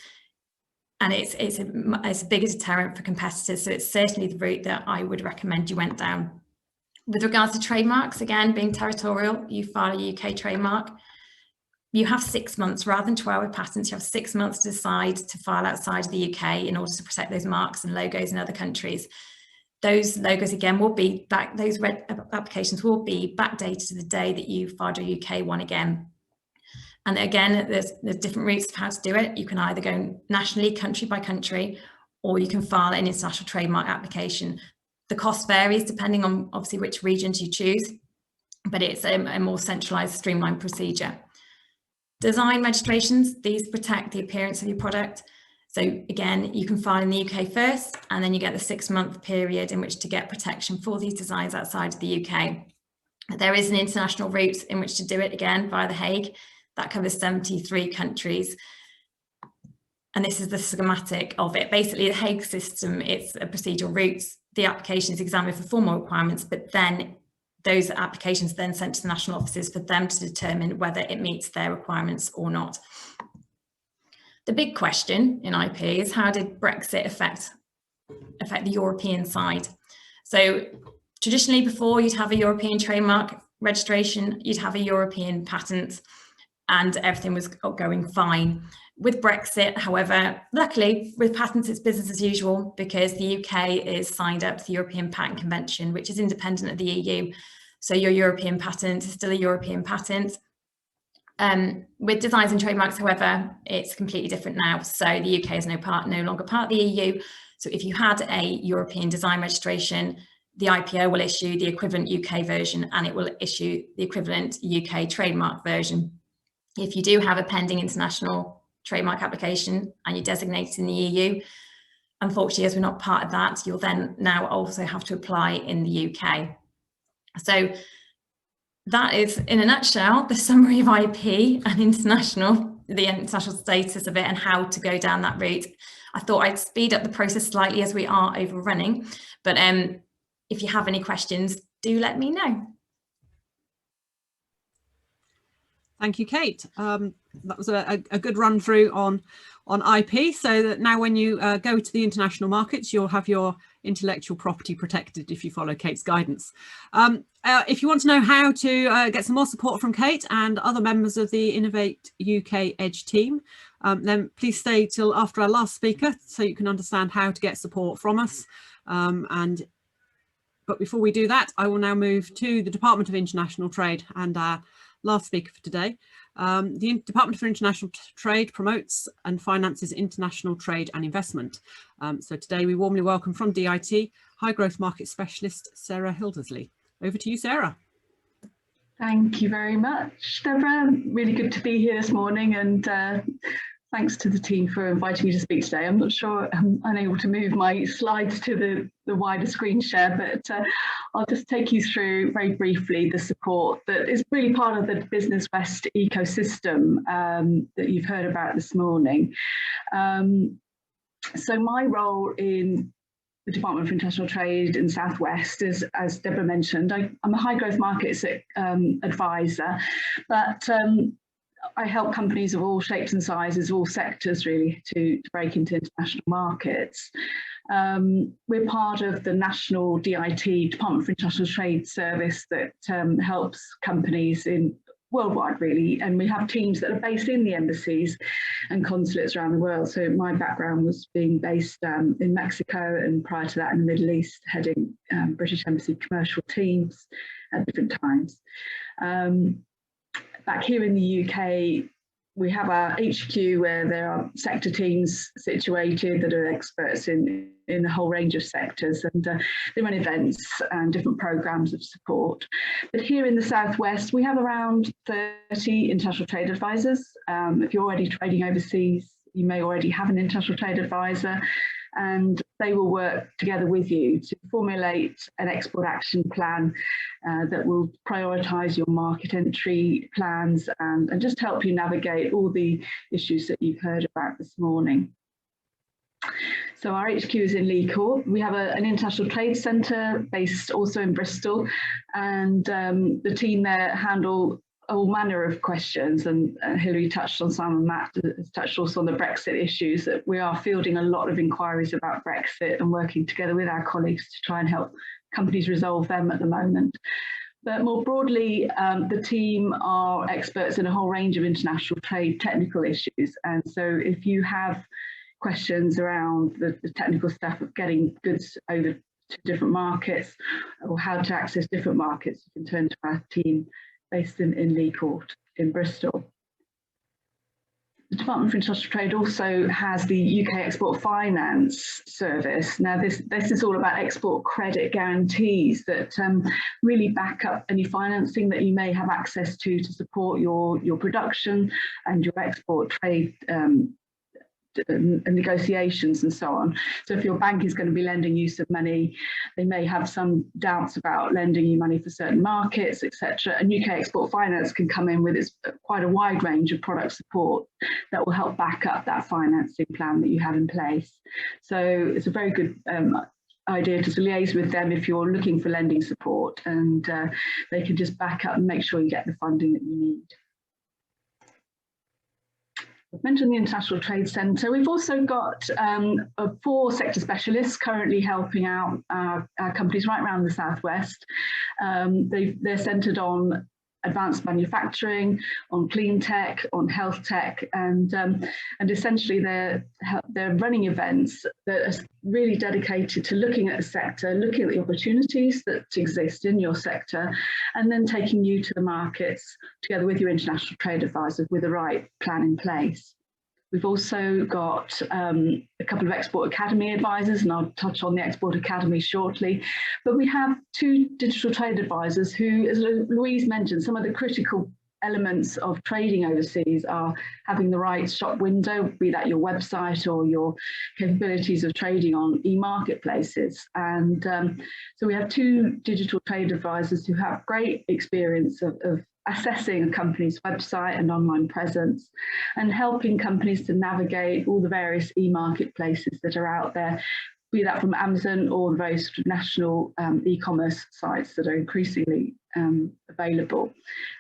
and it's a bigger deterrent for competitors. So it's certainly the route that I would recommend you went down. With regards to trademarks, again, being territorial, you file a UK trademark. You have 6 months rather than 12 with patents. You have 6 months to decide to file outside of the UK in order to protect those marks and logos in other countries. Those logos again will be back, those red applications will be backdated to the day that you filed your UK one again. And again, there's different routes of how to do it. You can either go nationally, country by country, or you can file an international trademark application. The cost varies depending on obviously which regions you choose, but it's a more centralized, streamlined procedure. Design registrations, these protect the appearance of your product. So again, you can file in the UK first, and then you get the 6-month period in which to get protection for these designs outside of the UK. There is an international route in which to do it, again via The Hague. That covers 73 countries. And this is the schematic of it. Basically, the Hague system, it's a procedural route. The application is examined for formal requirements, but then those applications then sent to the national offices for them to determine whether it meets their requirements or not. The big question in IP is, how did Brexit affect the European side? So traditionally before, you'd have a European trademark registration, you'd have a European patent, and everything was going fine. With Brexit, however, luckily with patents it's business as usual, because the UK is signed up to the European Patent Convention, which is independent of the EU. So your European patent is still a European patent. With designs and trademarks, however, it's completely different now. So the UK is no longer part of the EU. So if you had a European design registration, the IPO will issue the equivalent UK version, and it will issue the equivalent UK trademark version. If you do have a pending international trademark application and you're designated in the EU, unfortunately, as we're not part of that, you'll then now also have to apply in the UK. So that is, in a nutshell, the summary of IP and the international status of it and how to go down that route. I thought I'd speed up the process slightly as we are overrunning, but if you have any questions, do let me know. Thank you, Kate. That was a good run through on IP, so that now when you go to the international markets, you'll have your intellectual property protected if you follow Kate's guidance. If you want to know how to get some more support from Kate and other members of the Innovate UK EDGE team, then please stay till after our last speaker so you can understand how to get support from us. But before we do that, I will now move to the Department of International Trade and our last speaker for today. The Department for International Trade promotes and finances international trade and investment. So today we warmly welcome from DIT, High Growth Market Specialist, Sarah Hildersley. Over to you, Sarah. Thank you very much, Deborah. Really good to be here this morning, and thanks to the team for inviting me to speak today. I'm not sure I'm unable to move my slides to the wider screen share, but I'll just take you through very briefly the support that is really part of the Business West ecosystem that you've heard about this morning. So my role in the Department for International Trade in South West is, as Deborah mentioned, I'm a high growth markets advisor, but I help companies of all shapes and sizes, all sectors really, to break into international markets. We're part of the national DIT, Department for International Trade service that helps companies worldwide really, and we have teams that are based in the embassies and consulates around the world. So my background was being based in Mexico, and prior to that in the Middle East, heading British Embassy commercial teams at different times. Back here in the UK, we have our HQ where there are sector teams situated that are experts in a whole range of sectors, and they run events and different programs of support. But here in the Southwest, we have around 30 international trade advisors. If you're already trading overseas, you may already have an international trade advisor, and they will work together with you to formulate an export action plan that will prioritise your market entry plans and just help you navigate all the issues that you've heard about this morning. So our HQ is in Lee Court. We have an international trade centre based also in Bristol, and the team there handle all manner of questions, and Hilary touched on some, and Matt has touched also on the Brexit issues, that we are fielding a lot of inquiries about Brexit and working together with our colleagues to try and help companies resolve them at the moment. But more broadly, the team are experts in a whole range of international trade technical issues, and so if you have questions around the technical stuff of getting goods over to different markets or how to access different markets, you can turn to our team based in Lee Court in Bristol. The Department for International Trade also has the UK Export Finance Service. Now this is all about export credit guarantees that really back up any financing that you may have access to support your production and your export trade and negotiations and so on. So if your bank is going to be lending you some money, they may have some doubts about lending you money for certain markets, etc. And UK Export Finance can come in with its quite a wide range of product support that will help back up that financing plan that you have in place. So it's a very good idea to liaise with them if you're looking for lending support, and they can just back up and make sure you get the funding that you need. I've mentioned the International Trade Centre. We've also got 4 sector specialists currently helping out our companies right around the southwest. They're centred on advanced manufacturing, on clean tech, on health tech, and essentially they're running events that are really dedicated to looking at the sector, looking at the opportunities that exist in your sector, and then taking you to the markets together with your international trade advisors with the right plan in place. We've also got a couple of Export Academy advisors, and I'll touch on the Export Academy shortly. But we have 2 digital trade advisors who, as Louise mentioned, some of the critical elements of trading overseas are having the right shop window, be that your website or your capabilities of trading on e-marketplaces. And so we have 2 digital trade advisors who have great experience of assessing a company's website and online presence, and helping companies to navigate all the various e-marketplaces that are out there, be that from Amazon or the various national e-commerce sites that are increasingly available.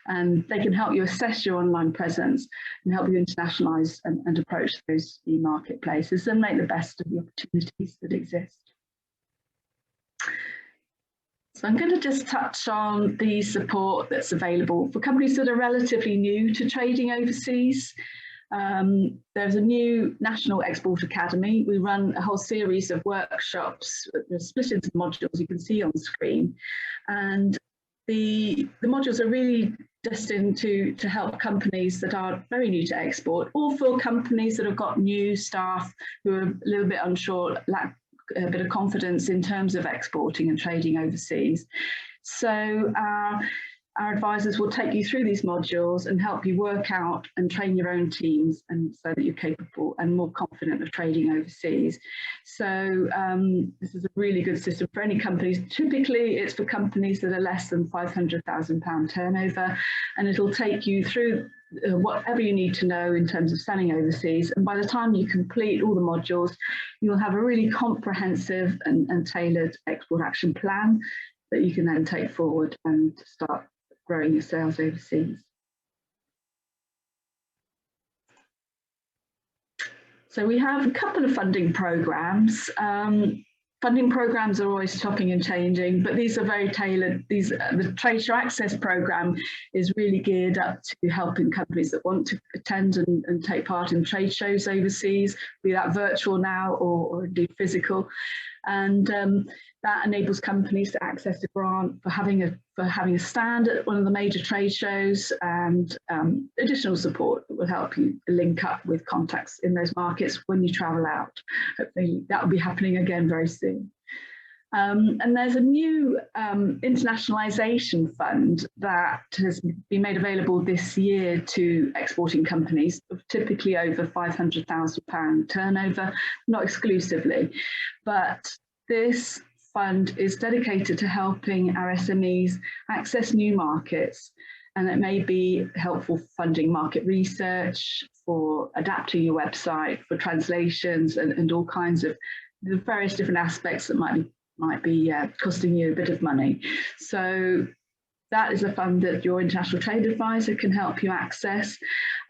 And they can help you assess your online presence and help you internationalise and approach those e-marketplaces and make the best of the opportunities that exist. So I'm going to just touch on the support that's available for companies that are relatively new to trading overseas. There's a new National Export Academy. We run a whole series of workshops, they're split into modules you can see on the screen. And the modules are really destined to help companies that are very new to export, or for companies that have got new staff who are a little bit unsure, lack a bit of confidence in terms of exporting and trading overseas. So our advisors will take you through these modules and help you work out and train your own teams, and so that you're capable and more confident of trading overseas. So this is a really good system for any companies. Typically it's for companies that are less than £500,000 turnover, and it'll take you through whatever you need to know in terms of selling overseas. And by the time you complete all the modules, you'll have a really comprehensive and tailored export action plan that you can then take forward and start growing your sales overseas. So we have a couple of funding programs. Funding programs are always chopping and changing, but these are very tailored. The Trade Show Access program is really geared up to helping companies that want to attend and take part in trade shows overseas, be that virtual now or indeed physical. And that enables companies to access a grant for having a stand at one of the major trade shows, and additional support that will help you link up with contacts in those markets when you travel out. Hopefully that will be happening again very soon. And there's a new Internationalization Fund that has been made available this year to exporting companies, typically over £500,000 turnover, not exclusively, but this fund is dedicated to helping our SMEs access new markets, and it may be helpful funding market research, for adapting your website, for translations, and all kinds of the various different aspects that might be costing you a bit of money. So that is a fund that your international trade advisor can help you access,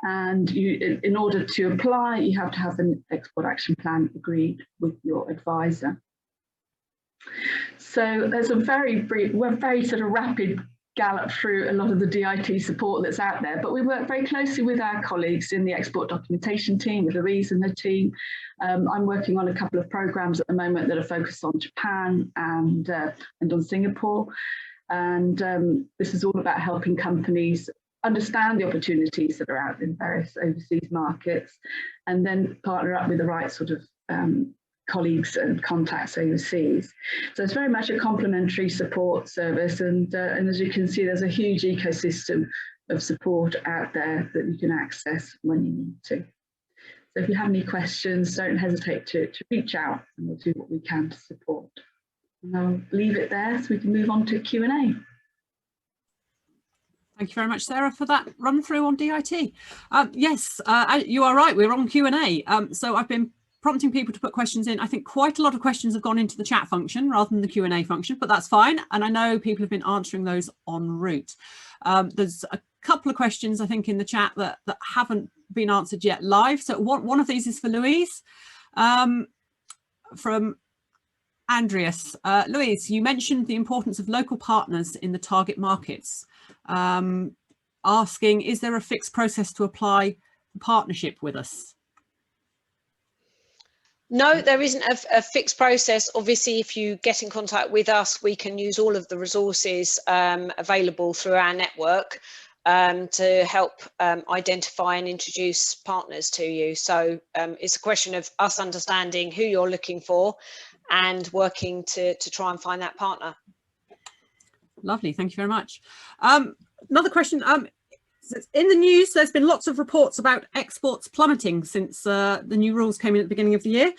and in order to apply, you have to have an export action plan agreed with your advisor. So there's a very sort of rapid gallop through a lot of the DIT support that's out there, but we work very closely with our colleagues in the export documentation team, with Louise and the team. I'm working on a couple of programs at the moment that are focused on Japan and on Singapore. And this is all about helping companies understand the opportunities that are out in various overseas markets, and then partner up with the right sort of colleagues and contacts overseas. So it's very much a complementary support service, and as you can see, there's a huge ecosystem of support out there that you can access when you need to. So if you have any questions, don't hesitate to reach out, and we'll do what we can to support. And I'll leave it there so we can move on to Q&A. Thank you very much, Sarah, for that run through on DIT. Yes, you are right, we're on Q&A. So I've been prompting people to put questions in. I think quite a lot of questions have gone into the chat function rather than the Q&A function, but that's fine. And I know people have been answering those en route. There's a couple of questions, I think, in the chat that haven't been answered yet live. So one of these is for Louise from Andreas. Louise, you mentioned the importance of local partners in the target markets. Asking, is there a fixed process to apply the partnership with us? No, there isn't a fixed process. Obviously, if you get in contact with us, we can use all of the resources available through our network to help identify and introduce partners to you. So it's a question of us understanding who you're looking for and working to try and find that partner. Lovely, thank you very much. Another question. In the news, there's been lots of reports about exports plummeting since the new rules came in at the beginning of the year.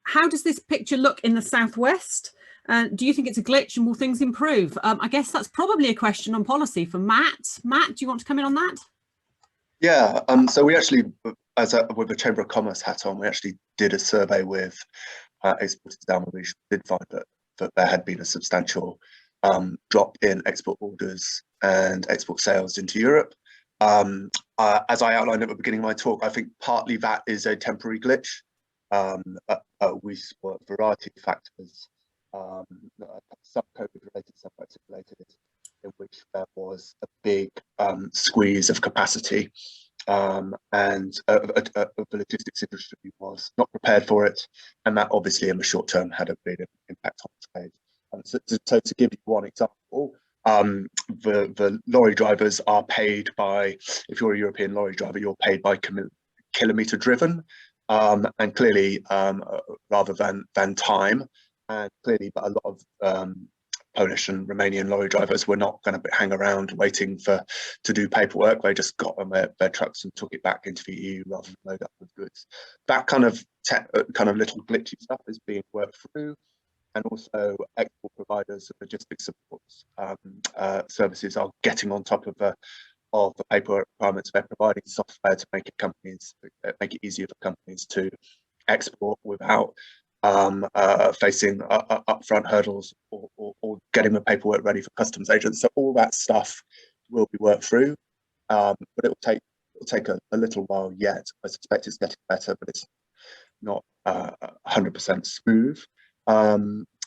How does this picture look in the southwest? Do you think it's a glitch, and will things improve? I guess that's probably a question on policy for Matt. Matt, do you want to come in on that? Yeah, so we actually, with the Chamber of Commerce hat on, we actually did a survey with exporters down the region. We did find that there had been a substantial drop in export orders and export sales into Europe. As I outlined at the beginning of my talk, I think partly that is a temporary glitch. We saw a variety of factors, some COVID related, some Brexit related, in which there was a big squeeze of capacity, and the logistics industry was not prepared for it, and that obviously in the short term had a big impact on trade. So to give you one example, the lorry drivers are paid by, if you're a European lorry driver, you're paid by kilometre driven, and clearly rather than time, and clearly, but a lot of Polish and Romanian lorry drivers were not going to hang around waiting to do paperwork. They just got on their trucks and took it back into the EU rather than load up with goods. That kind of little glitchy stuff is being worked through. And also export providers of logistics support services are getting on top of the paperwork requirements. They're providing software to make it easier for companies to export without facing upfront hurdles or getting the paperwork ready for customs agents. So all that stuff will be worked through, but it will take a little while yet. I suspect it's getting better, but it's not 100% smooth.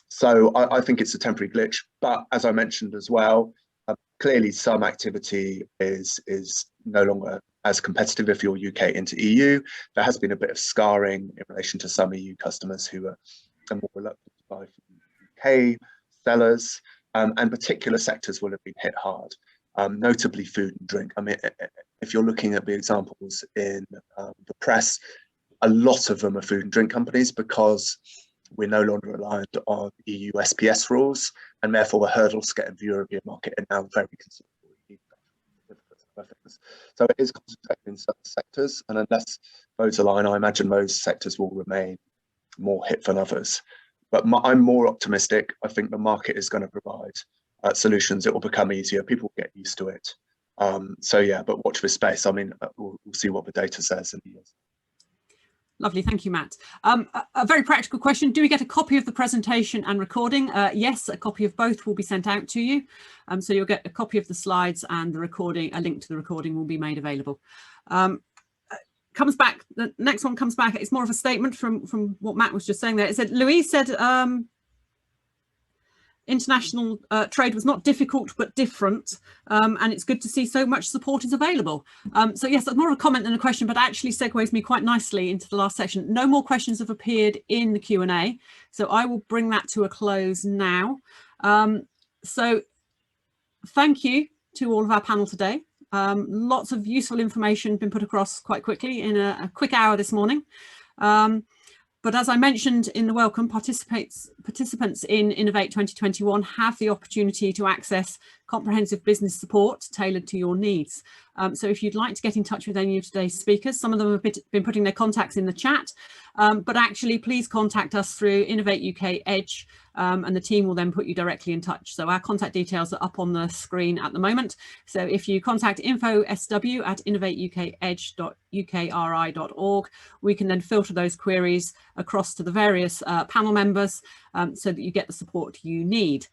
So I think it's a temporary glitch, but as I mentioned as well, clearly some activity is no longer as competitive if you're UK into EU. There has been a bit of scarring in relation to some EU customers who are more reluctant to buy from UK sellers, and particular sectors will have been hit hard, notably food and drink. I mean, if you're looking at the examples in the press, a lot of them are food and drink companies because we're no longer reliant on EU SPS rules, and therefore the hurdles to get into the European market are now very considerable. So it is concentrated in certain sectors, and unless those align, I imagine those sectors will remain more hit than others. But I'm more optimistic. I think the market is going to provide solutions. It will become easier. People will get used to it. So yeah, but watch this space. I mean, we'll see what the data says in the years. Lovely, thank you, Matt. A very practical question. Do we get a copy of the presentation and recording? Yes, a copy of both will be sent out to you. So you'll get a copy of the slides and the recording, a link to the recording will be made available. Comes back, the next one comes back, it's more of a statement from what Matt was just saying there. It said, Louise said, international trade was not difficult but different, and it's good to see so much support is available. So yes, that's more of a comment than a question, but actually segues me quite nicely into the last section. No more questions have appeared in the Q&A, so I will bring that to a close now. So thank you to all of our panel today. Lots of useful information been put across quite quickly in a quick hour this morning. But as I mentioned in the welcome, participants in Innovate 2021 have the opportunity to access comprehensive business support tailored to your needs. So if you'd like to get in touch with any of today's speakers, some of them have been putting their contacts in the chat, but actually please contact us through Innovate UK EDGE, and the team will then put you directly in touch. So our contact details are up on the screen at the moment. So if you contact info.sw@innovateukedge.ukri.org, we can then filter those queries across to the various panel members so that you get the support you need.